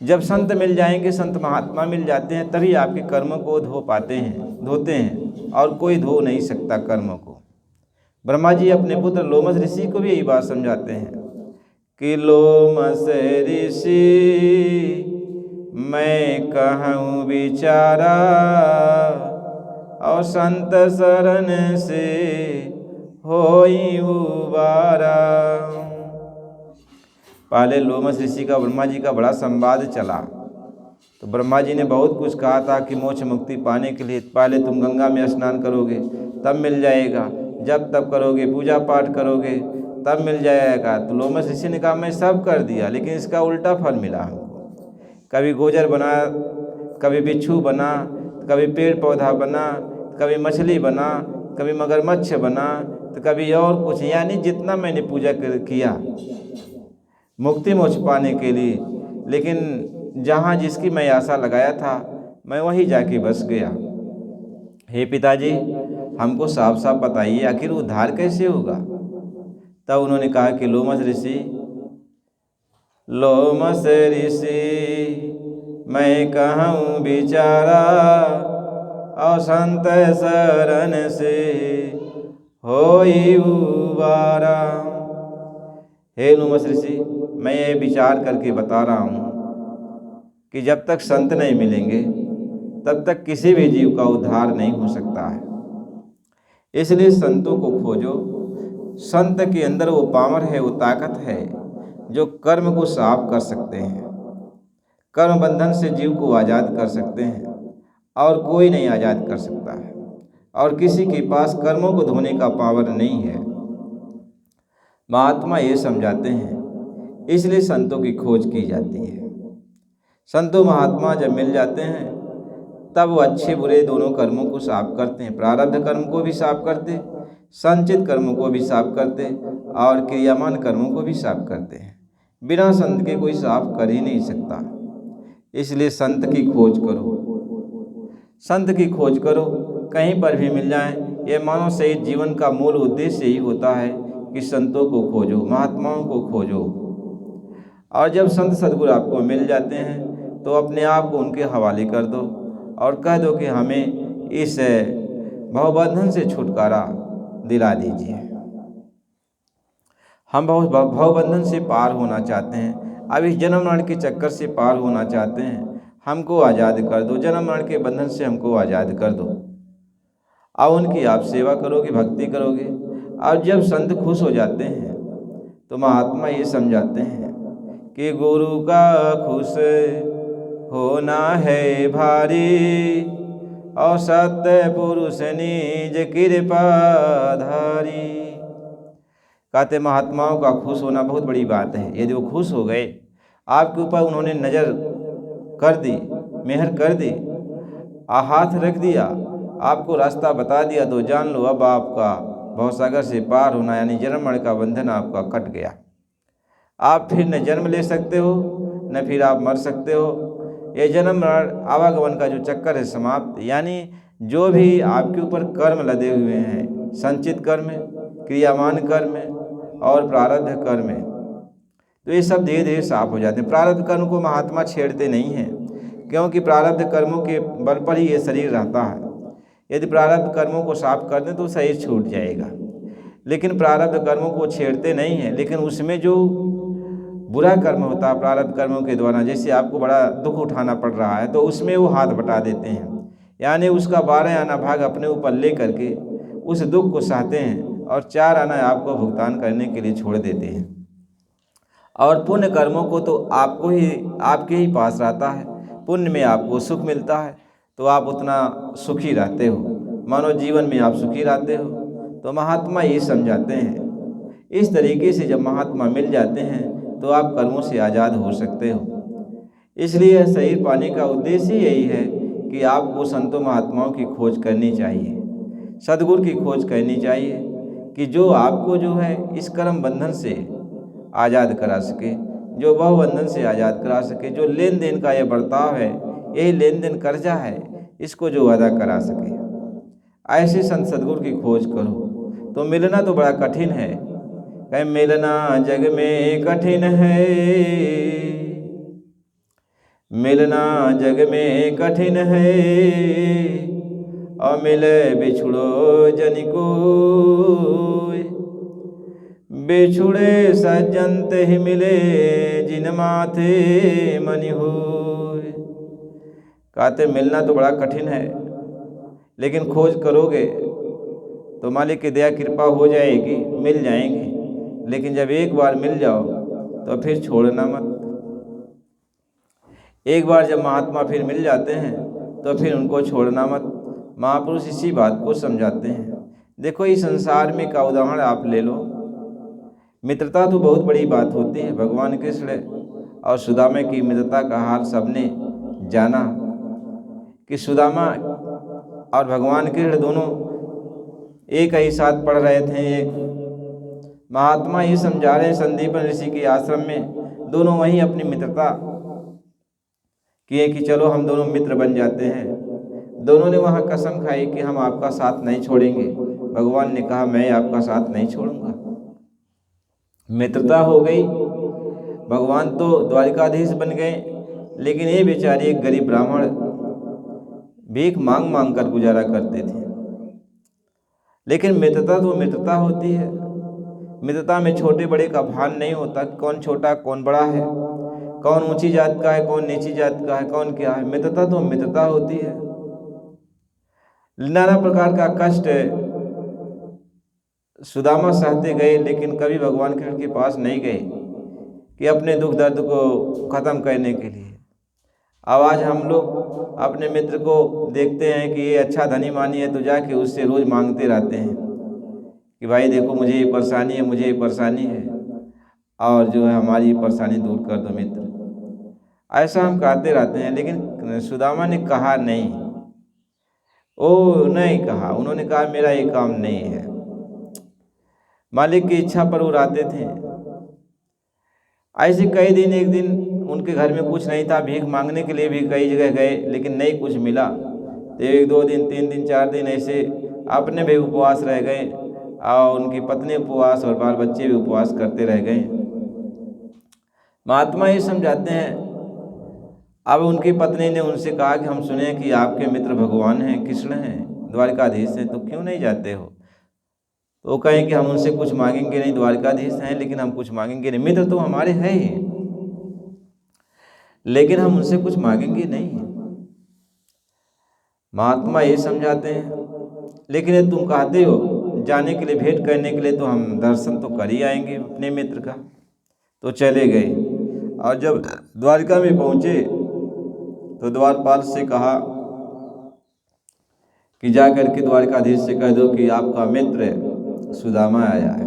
जब संत मिल जाएंगे, संत महात्मा मिल जाते हैं, तभी आपके कर्मों को धोते हैं, और कोई धो नहीं सकता कर्मों को। ब्रह्मा जी अपने पुत्र लोमस ऋषि को भी यही बात समझाते हैं कि लोमस ऋषि मैं कहूँ बिचारा, और संत शरण से होई उबारा। पहले लोमस ऋषि का ब्रह्मा जी का बड़ा संवाद चला, तो ब्रह्मा जी ने बहुत कुछ कहा था कि मोक्ष मुक्ति पाने के लिए पहले तुम गंगा में स्नान करोगे तब मिल जाएगा, जब तब करोगे, पूजा पाठ करोगे तब मिल जाएगा। तो लोमस ऋषि ने कहा मैं सब कर दिया, लेकिन इसका उल्टा फल मिला हमको। कभी गोजर बना, कभी बिच्छू बना, कभी पेड़ पौधा बना, कभी मछली बना, कभी मगरमच्छ बना, तो कभी और कुछ, यानी जितना मैंने पूजा किया मुक्ति मोक्ष पाने के लिए, लेकिन जहाँ जिसकी मैं आशा लगाया था मैं वहीं जाके बस गया। हे पिताजी, हमको साफ साफ बताइए आखिर उद्धार कैसे होगा? तब उन्होंने कहा कि लोमस ऋषि मैं कहूँ बिचारा, और संत शरण से होई उबारा। हे लोमस ऋषि, मैं ये विचार करके बता रहा हूँ कि जब तक संत नहीं मिलेंगे तब तक किसी भी जीव का उद्धार नहीं हो सकता है। इसलिए संतों को खोजो। संत के अंदर वो पावर है, वो ताकत है जो कर्म को साफ कर सकते हैं, कर्म बंधन से जीव को आज़ाद कर सकते हैं, और कोई नहीं आज़ाद कर सकता है, और किसी के पास कर्मों को धोने का पावर नहीं है। महात्मा ये समझाते हैं, इसलिए संतों की खोज की जाती है। संतों महात्मा जब मिल जाते हैं तब वो अच्छे बुरे दोनों कर्मों को साफ करते हैं, प्रारब्ध कर्म को भी साफ करते, संचित कर्मों को भी साफ करते, और क्रियामान कर्मों को भी साफ करते हैं। बिना संत के कोई साफ कर ही नहीं सकता। इसलिए संत की खोज करो, संत की खोज करो, कहीं पर भी मिल जाए। ये मानव सहित जीवन का मूल उद्देश्य यही होता है कि संतों को खोजो, महात्माओं को खोजो। और जब संत सद्गुरु आपको मिल जाते हैं तो अपने आप को उनके हवाले कर दो और कह दो कि हमें इस भवबंधन से छुटकारा दिला दीजिए। हम भवबंधन से पार होना चाहते हैं, अब इस जन्म मरण के चक्कर से पार होना चाहते हैं, हमको आज़ाद कर दो, जन्म मरण के बंधन से हमको आज़ाद कर दो। अब उनकी आप सेवा करोगे, भक्ति करोगे, और जब संत खुश हो जाते हैं तो महात्मा ये समझाते हैं कि गुरु का खुश होना है भारी, और सत्य पुरुष निज कृपा धारी। कहते महात्माओं का खुश होना बहुत बड़ी बात है। यदि वो खुश हो गए, आपके ऊपर उन्होंने नज़र कर दी, मेहर कर दी, हाथ रख दिया, आपको रास्ता बता दिया, तो जान लो अब आपका भवसागर से पार होना यानी जन्म मरण का बंधन आपका कट गया। आप फिर न जन्म ले सकते हो, न फिर आप मर सकते हो। ये जन्म मरण आवागमन का जो चक्कर है समाप्त। यानी जो भी आपके ऊपर कर्म लदे हुए हैं, संचित कर्म, क्रियामान कर्म और प्रारब्ध कर्म, तो ये सब धीरे धीरे साफ हो जाते हैं। प्रारब्ध कर्म को महात्मा छेड़ते नहीं हैं, क्योंकि प्रारब्ध कर्मों के बल पर ही ये शरीर रहता है। यदि प्रारब्ध कर्मों को साफ कर दें तो शरीर छूट जाएगा, लेकिन प्रारब्ध कर्मों को छेड़ते नहीं हैं। लेकिन उसमें जो बुरा कर्म होता है प्रारब्ध कर्मों के द्वारा, जैसे आपको बड़ा दुख उठाना पड़ रहा है तो उसमें वो हाथ बटा देते हैं, यानी उसका 12 आना भाग अपने ऊपर ले करके उस दुख को सहते हैं और 4 आना आपको भुगतान करने के लिए छोड़ देते हैं। और पुण्य कर्मों को तो आपके ही पास रहता है, पुण्य में आपको सुख मिलता है तो आप उतना सुखी रहते हो, मानो जीवन में आप सुखी रहते हो। तो महात्मा ये समझाते हैं, इस तरीके से जब महात्मा मिल जाते हैं तो आप कर्मों से आज़ाद हो सकते हो। इसलिए शरीर पाने का उद्देश्य यही है कि आपको संतों महात्माओं की खोज करनी चाहिए, सद्गुरु की खोज करनी चाहिए कि जो आपको जो है इस कर्म बंधन से आज़ाद करा सके, जो भव बंधन से आज़ाद करा सके, जो लेन देन का यह बर्ताव है, यही लेन देन कर्जा है, इसको जो अदा करा सके। ऐसे संत सद्गुरु की खोज करो। तो मिलना तो बड़ा कठिन है, कहीं मिलना जग में कठिन है, मिलना जग में कठिन है, और मिले बिछुड़ो जन कोय, बिछुड़े सज्जन ते ही मिले जिन माथे मनि होय। कहते मिलना तो बड़ा कठिन है, लेकिन खोज करोगे तो मालिक की दया कृपा हो जाएगी, मिल जाएंगे। लेकिन जब एक बार मिल जाओ तो फिर छोड़ना मत। एक बार जब महात्मा फिर मिल जाते हैं तो फिर उनको छोड़ना मत। महापुरुष इसी बात को समझाते हैं। देखो इस संसार में का उदाहरण आप ले लो, मित्रता तो बहुत बड़ी बात होती है। भगवान कृष्ण और सुदामा की मित्रता का हाल सबने जाना कि सुदामा और भगवान कृष्ण दोनों एक ही साथ पढ़ रहे थे। महात्मा ये समझा रहे हैं संदीपन ऋषि के आश्रम में, दोनों वहीं अपनी मित्रता किए कि चलो हम दोनों मित्र बन जाते हैं। दोनों ने वहाँ कसम खाई कि हम आपका साथ नहीं छोड़ेंगे। भगवान ने कहा मैं आपका साथ नहीं छोड़ूंगा। मित्रता हो गई, भगवान तो द्वारिकाधीश बन गए, लेकिन ये बेचारे एक गरीब ब्राह्मण भीख मांग मांग कर गुजारा करते थे। लेकिन मित्रता तो मित्रता होती है, मित्रता में छोटे बड़े का भान नहीं होता, कौन छोटा कौन बड़ा है, कौन ऊंची जात का है कौन नीची जात का है, कौन क्या है। मित्रता तो मित्रता होती है। नाना प्रकार का कष्ट सुदामा सहते गए, लेकिन कभी भगवान कृष्ण के पास नहीं गए कि अपने दुख दर्द को ख़त्म करने के लिए। अब आज हम लोग अपने मित्र को देखते हैं कि ये अच्छा धनी मानी है तो जाके उससे रोज़ मांगते रहते हैं कि भाई देखो मुझे ये परेशानी है, मुझे ये परेशानी है, और जो है हमारी परेशानी दूर कर दो मित्र। ऐसा हम कहते रहते हैं। लेकिन सुदामा ने कहा नहीं, ओ नहीं कहा, उन्होंने कहा मेरा ये काम नहीं है। मालिक की इच्छा पर वो रहते थे। ऐसे कई दिन, एक दिन उनके घर में कुछ नहीं था, भीख मांगने के लिए भी कई जगह गए लेकिन नहीं कुछ मिला। तो 1-2 दिन 3 दिन 4 दिन ऐसे अपने भी उपवास रह गए और उनकी पत्नी उपवास और बाल बच्चे भी उपवास करते रह गए। महात्मा ये समझाते हैं, अब उनकी पत्नी ने उनसे कहा कि हम सुने कि आपके मित्र भगवान हैं, कृष्ण हैं, द्वारिकाधीश हैं, तो क्यों नहीं जाते हो। तो वो कहें कि हम उनसे कुछ मांगेंगे नहीं, द्वारिकाधीश हैं लेकिन हम कुछ मांगेंगे नहीं। मित्र तो हमारे हैं ही, लेकिन हम उनसे कुछ मांगेंगे नहीं। महात्मा ये समझाते हैं, लेकिन ये तुम कहते हो जाने के लिए, भेंट करने के लिए, तो हम दर्शन तो कर ही आएंगे अपने मित्र का। तो चले गए और जब द्वारिका में पहुँचे तो द्वारपाल से कहा कि जा करके द्वारिकाधीश से कह दो कि आपका मित्र सुदामा आया है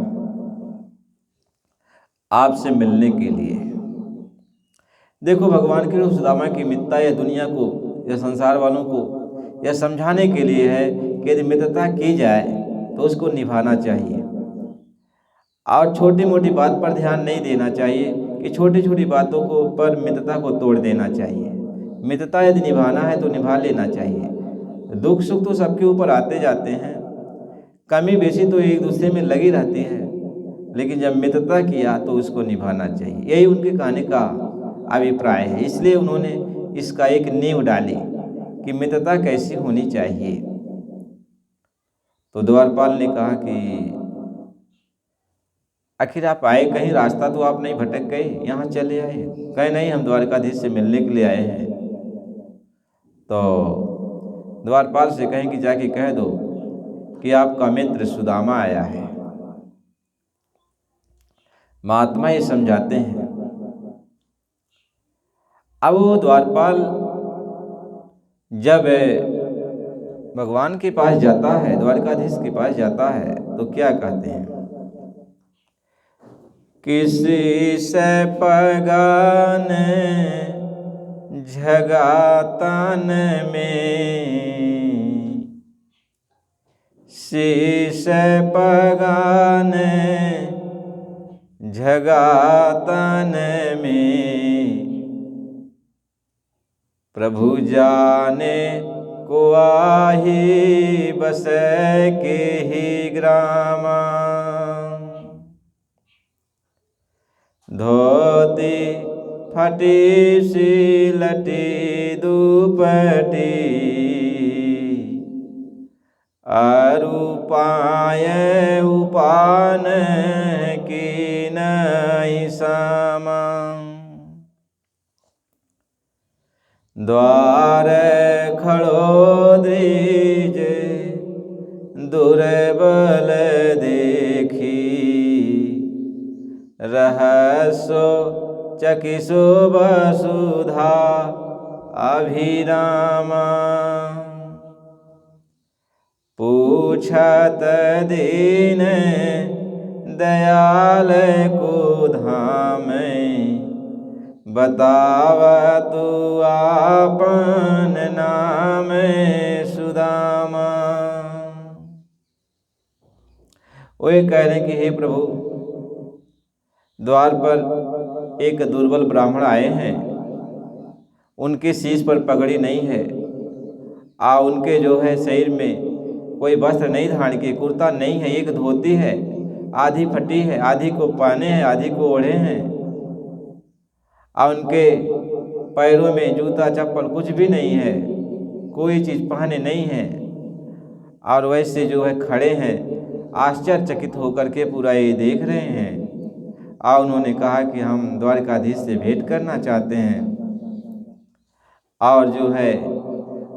आपसे मिलने के लिए। देखो भगवान के सुदामा की मित्रता या दुनिया को या संसार वालों को यह समझाने के लिए है कि यदि मित्रता की जाए तो उसको निभाना चाहिए और छोटी मोटी बात पर ध्यान नहीं देना चाहिए कि छोटी छोटी बातों को पर मित्रता को तोड़ देना चाहिए। मित्रता यदि निभाना है तो निभा लेना चाहिए। दुख सुख तो सबके ऊपर आते जाते हैं, कमी बेसी तो एक दूसरे में लगी रहती है, लेकिन जब मित्रता किया तो उसको निभाना चाहिए। यही उनके कहने का अभिप्राय है। इसलिए उन्होंने इसका एक नींव डाली कि मित्रता कैसी होनी चाहिए। तो द्वारपाल ने कहा कि आखिर आप आए कहीं, रास्ता तो आप नहीं भटक गए, यहाँ चले आए? कहे नहीं, हम द्वारकाधीश से मिलने के लिए आए हैं। तो द्वारपाल से कहें कि जाके कह दो कि आपका मित्र सुदामा आया है। महात्मा ये समझाते हैं। अब वो द्वारपाल जब भगवान के पास जाता है, द्वारकाधीश के पास जाता है, तो क्या कहते हैं? किसी से पगान झगातन में, शीश पगान झगातन में, प्रभु जाने को आही बस के ही ग्रामा, धोती फटी सी लटी दुपटी, अरूपाय उपान की नहीं सामा, द्वार खड़ो द्विज दुर्बल देखी, रहसो चकिसो वसुधा अभिरामा, पूछत दीन दयाल को धाम, बताव तू आपन नाम सुदामा। वो ये कह रहे हैं कि हे प्रभु, द्वार पर एक दुर्बल ब्राह्मण आए हैं, उनके शीश पर पगड़ी नहीं है, उनके जो है शरीर में कोई वस्त्र नहीं धारण किए, कुर्ता नहीं है, एक धोती है, आधी फटी है, आधी को पहने हैं, आधी को ओढ़े हैं, और उनके पैरों में जूता चप्पल कुछ भी नहीं है, कोई चीज़ पहने नहीं है, और वैसे जो है खड़े हैं, आश्चर्यचकित होकर के पूरा ये देख रहे हैं। और उन्होंने कहा कि हम द्वारकाधीश से भेंट करना चाहते हैं, और जो है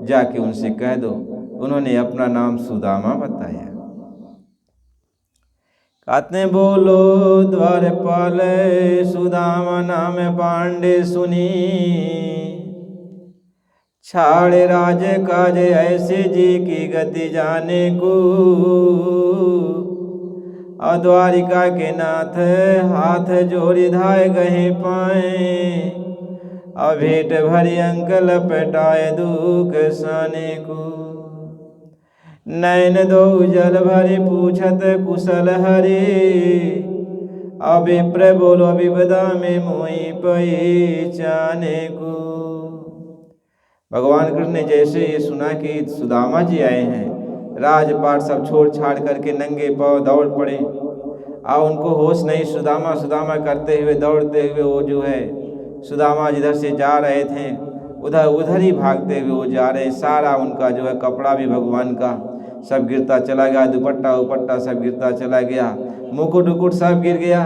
जाके उनसे कह दो। उन्होंने अपना नाम सुदामा बताया। कहते बोलो द्वारपाल सुदामा नाम पांडे सुनी, छाड़े राज काज ऐसे जी की गति जाने को, द्वारिका के नाथ हाथ जोड़ी धाय गहे पाए, भेंट भरी अंक लपटाए दुख साने को, नैन दो जल भरी पूछत कुशल हरि, अभिप्र बोलो विपदा में मोई पहचाने को। भगवान कृष्ण ने जैसे ये सुना कि सुदामा जी आए हैं, राजपाट सब छोड़ छाड़ करके नंगे पांव दौड़ पड़े, और उनको होश नहीं, सुदामा सुदामा करते हुए दौड़ते हुए वो जो है सुदामा जिधर से जा रहे थे उधर ही भागते हुए वो जा रहे हैं। सारा उनका जो है कपड़ा भी भगवान का सब गिरता चला गया, दुपट्टा उपट्टा सब गिरता चला गया, मुकुट उकुट सब गिर गया,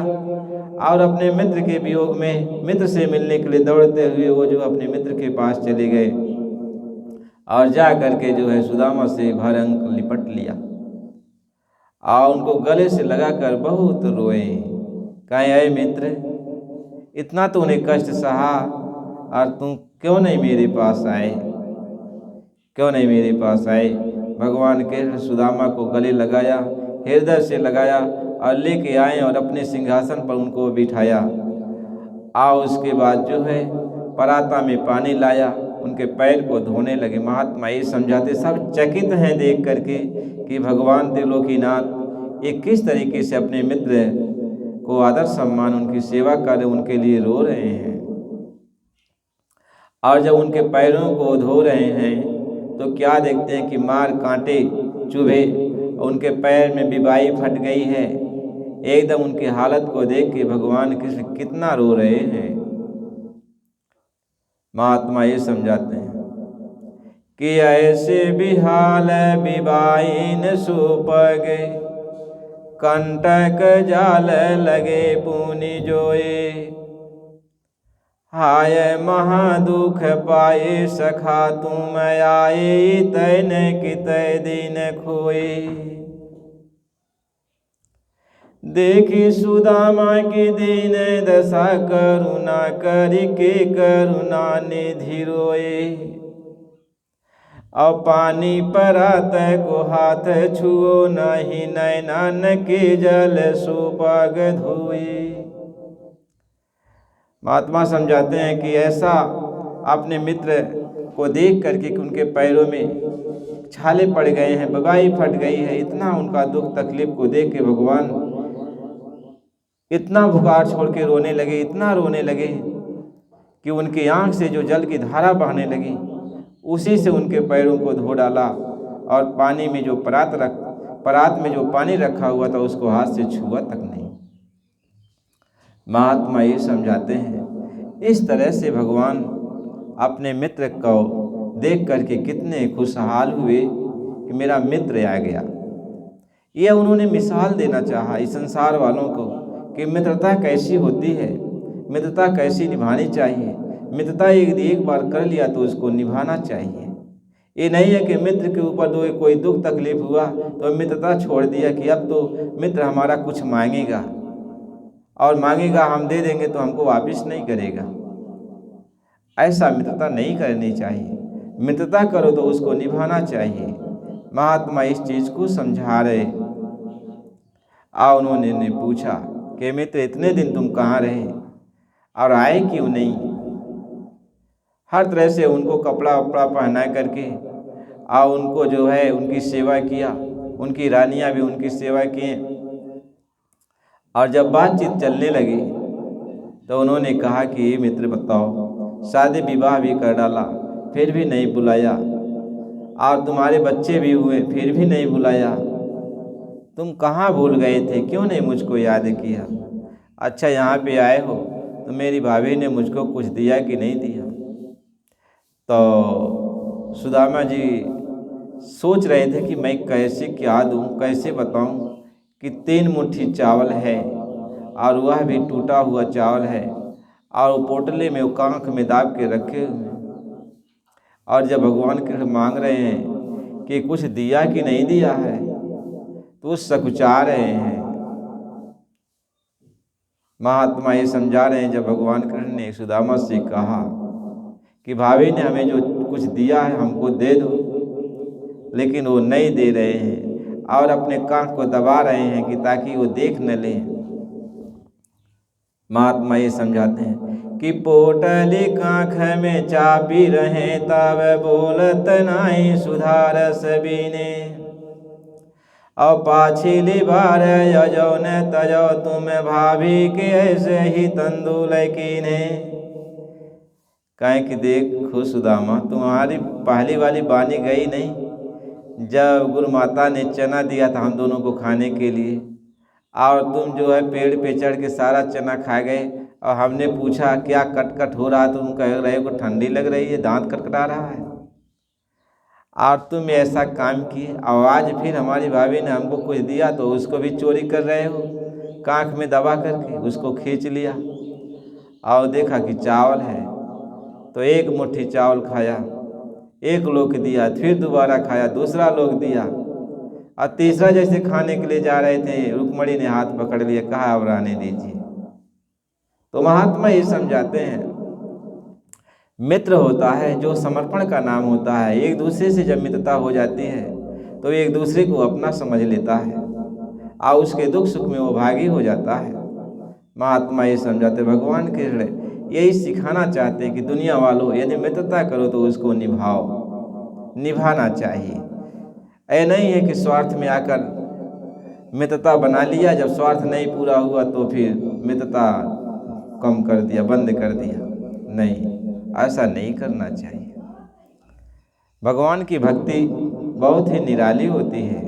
और अपने मित्र के वियोग में मित्र से मिलने के लिए दौड़ते हुए वो जो अपने मित्र के पास चले गए, और जा करके जो है सुदामा से भर अंक लिपट लिया, और उनको गले से लगाकर बहुत रोए। कहें अय मित्र, इतना तो उन्हें कष्ट सहा, और तुम क्यों नहीं मेरे पास आए, क्यों नहीं मेरे पास आए? भगवान के सुदामा को गले लगाया, हृदय से लगाया, और लेके आए और अपने सिंहासन पर उनको बिठाया। उसके बाद जो है पराता में पानी लाया, उनके पैर को धोने लगे। महात्मा ये समझाते, सब चकित हैं देख करके कि भगवान त्रिलोकीनाथ ये किस तरीके से अपने मित्र को आदर सम्मान उनकी सेवा कर उनके लिए रो रहे हैं। और जब उनके पैरों को धो रहे हैं तो क्या देखते हैं कि मार कांटे चुभे, उनके पैर में बिबाई फट गई है। एकदम उनकी हालत को देख के भगवान कृष्ण कितना रो रहे हैं। महात्मा ये समझाते हैं कि ऐसे बिहाल बिबाइन सुपगे, कंटक जाल लगे पुनि जोए। हाय महादुख पाए सखा तुम आए, तैन कितै दिन खोए। देखी सुदामा की दीन दशा, करुणा करके करुणा निधि रोए। और पानी परात को हाथ छुओ, नहीं नैनन के जल सुपग धोए। महात्मा समझाते हैं कि ऐसा अपने मित्र को देख करके कि उनके पैरों में छाले पड़ गए हैं, बगाई फट गई है, इतना उनका दुख तकलीफ को देख के भगवान इतना भुखार छोड़ के रोने लगे, इतना रोने लगे कि उनकी आंख से जो जल की धारा बहने लगी, उसी से उनके पैरों को धो डाला। और पानी में जो परात में जो पानी रखा हुआ था उसको हाथ से छुआ तक नहीं। महात्मा ये समझाते हैं इस तरह से भगवान अपने मित्र को देख करके कितने खुशहाल हुए कि मेरा मित्र आ गया। ये उन्होंने मिसाल देना चाहा इस संसार वालों को कि मित्रता कैसी होती है, मित्रता कैसी निभानी चाहिए। मित्रता एक बार कर लिया तो उसको निभाना चाहिए। ये नहीं है कि मित्र के ऊपर कोई दुख तकलीफ हुआ तो मित्रता छोड़ दिया कि अब तो मित्र हमारा कुछ मांगेगा और मांगेगा हम दे देंगे तो हमको वापस नहीं करेगा। ऐसा मित्रता नहीं करनी चाहिए। मित्रता करो तो उसको निभाना चाहिए। महात्मा इस चीज़ को समझा रहे। उन्होंने पूछा कि मित्र इतने दिन तुम कहाँ रहे और आए क्यों नहीं। हर तरह से उनको कपड़ा वपड़ा पहना करके और उनको जो है उनकी सेवा किया। उनकी रानियां भी उनकी सेवा किए। और जब बातचीत चलने लगी तो उन्होंने कहा कि ये मित्र बताओ, शादी विवाह भी कर डाला फिर भी नहीं बुलाया, और तुम्हारे बच्चे भी हुए फिर भी नहीं बुलाया। तुम कहाँ भूल गए थे, क्यों नहीं मुझको याद किया। अच्छा यहाँ पे आए हो तो मेरी भाभी ने मुझको कुछ दिया कि नहीं दिया। तो सुदामा जी सोच रहे थे कि मैं कैसे क्या दूँ, कैसे बताऊँ कि 3 मुट्ठी चावल है और वह भी टूटा हुआ चावल है और वो पोटले में वो कांख में दाब के रखे हुए। और जब भगवान कृष्ण मांग रहे हैं कि कुछ दिया कि नहीं दिया है तो सकुचा रहे हैं। महात्मा ये समझा रहे हैं जब भगवान कृष्ण ने सुदामा से कहा कि भाभी ने हमें जो कुछ दिया है हमको दे दो, लेकिन वो नहीं दे रहे हैं और अपने कांख को दबा रहे हैं कि ताकि वो देख न ले। महात्मा ये समझाते हैं कि पोटली कांख में चापी रहे तब बोलत नहीं सुधार सबीने, और पाछिली बार यजो न तजो तुम भाभी के ऐसे ही तंदुल कीने। कहें कि देखो सुदामा तुम्हारी पहली वाली बानी गई नहीं जब गुरु माता ने चना दिया था हम दोनों को खाने के लिए, और तुम जो है पेड़ पे चढ़ के सारा चना खा गए। और हमने पूछा क्या कटकट हो रहा, तुम कह रहे हो ठंडी लग रही है, दांत कटकटा रहा है, और तुम ऐसा काम किए। और आज फिर हमारी भाभी ने हमको कुछ दिया तो उसको भी चोरी कर रहे हो, कांख में दबा करके उसको खींच लिया और देखा कि चावल है तो 1 मुट्ठी चावल खाया, 1 लोग दिया, फिर दोबारा खाया, दूसरा लोग दिया, और तीसरा जैसे खाने के लिए जा रहे थे रुक्मणी ने हाथ पकड़ लिया, कहा अब रहने दीजिए। तो महात्मा ये समझाते हैं मित्र होता है जो समर्पण का नाम होता है। एक दूसरे से जब मित्रता हो जाती है तो एक दूसरे को अपना समझ लेता है और उसके दुख सुख में वो भागी हो जाता है। महात्मा ये समझाते भगवान के यही सिखाना चाहते हैं कि दुनिया वालों यदि मित्रता करो तो उसको निभाओ, निभाना चाहिए। ऐ नहीं है कि स्वार्थ में आकर मित्रता बना लिया, जब स्वार्थ नहीं पूरा हुआ तो फिर मित्रता कम कर दिया, बंद कर दिया। नहीं, ऐसा नहीं करना चाहिए। भगवान की भक्ति बहुत ही निराली होती है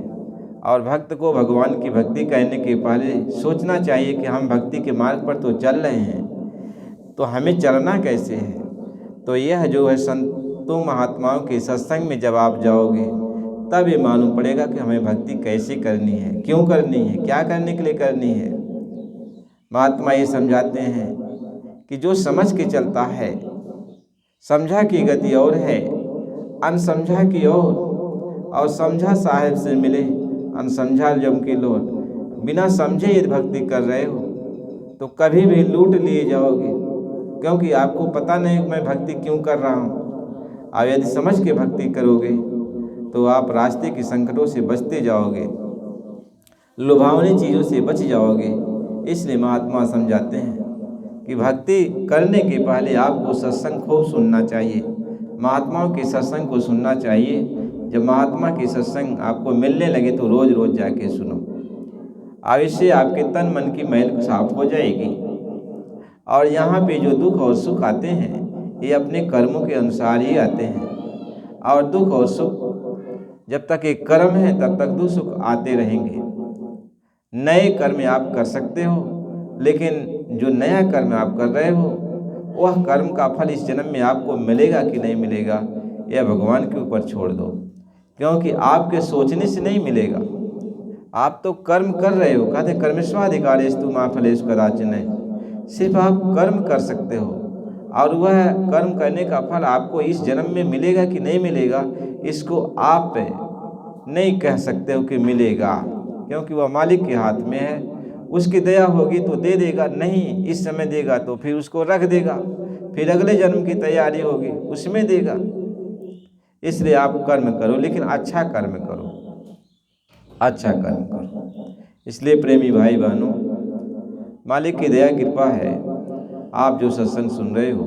और भक्त को भगवान की भक्ति करने के पहले सोचना चाहिए कि हम भक्ति के मार्ग पर तो चल रहे हैं, तो हमें चलना कैसे है। तो यह जो है तुम महात्माओं के सत्संग में जब आप जाओगे तब ये मालूम पड़ेगा कि हमें भक्ति कैसे करनी है, क्यों करनी है, क्या करने के लिए करनी है। महात्मा ये समझाते हैं कि जो समझ के चलता है, समझा की गति और है, अनसमझा की और समझा साहेब से मिले अनसमझा जम की लोट। बिना समझे यदि भक्ति कर रहे हो तो कभी भी लूट लिए जाओगे, क्योंकि आपको पता नहीं मैं भक्ति क्यों कर रहा हूँ। और यदि समझ के भक्ति करोगे तो आप रास्ते के संकटों से बचते जाओगे, लुभावनी चीज़ों से बच जाओगे। इसलिए महात्मा समझाते हैं कि भक्ति करने के पहले आपको सत्संग खूब सुनना चाहिए, महात्माओं के सत्संग को सुनना चाहिए। जब महात्मा के सत्संग आपको मिलने लगे तो रोज़ रोज़ जाके सुनो, अब इससे आपके तन मन की मैल साफ हो जाएगी। और यहाँ पे जो दुख और सुख आते हैं ये अपने कर्मों के अनुसार ही आते हैं, और दुख और सुख जब तक एक कर्म है तब तक दुख सुख आते रहेंगे। नए कर्म आप कर सकते हो, लेकिन जो नया कर्म आप कर रहे हो वह कर्म का फल इस जन्म में आपको मिलेगा कि नहीं मिलेगा यह भगवान के ऊपर छोड़ दो, क्योंकि आपके सोचने से नहीं मिलेगा। आप तो कर्म कर रहे हो, कहते कर्मेष्वाधिकारेस्तु मा फलेषु कदाचन। सिर्फ आप कर्म कर सकते हो, और वह कर्म करने का फल आपको इस जन्म में मिलेगा कि नहीं मिलेगा इसको आप नहीं कह सकते हो कि मिलेगा, क्योंकि वह मालिक के हाथ में है। उसकी दया होगी तो दे देगा, नहीं इस समय देगा तो फिर उसको रख देगा, फिर अगले जन्म की तैयारी होगी उसमें देगा। इसलिए आप कर्म करो, लेकिन अच्छा कर्म करो, अच्छा कर्म करो। इसलिए प्रेमी भाई बहनों, मालिक की दया कृपा है, आप जो सत्संग सुन रहे हो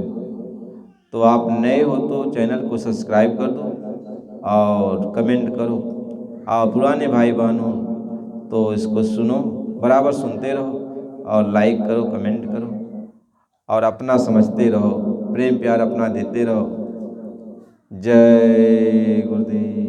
तो आप नए हो तो चैनल को सब्सक्राइब कर दो और कमेंट करो, और पुराने भाई बहन हो तो इसको सुनो, बराबर सुनते रहो और लाइक करो, कमेंट करो और अपना समझते रहो, प्रेम प्यार अपना देते रहो। जय गुरुदेव।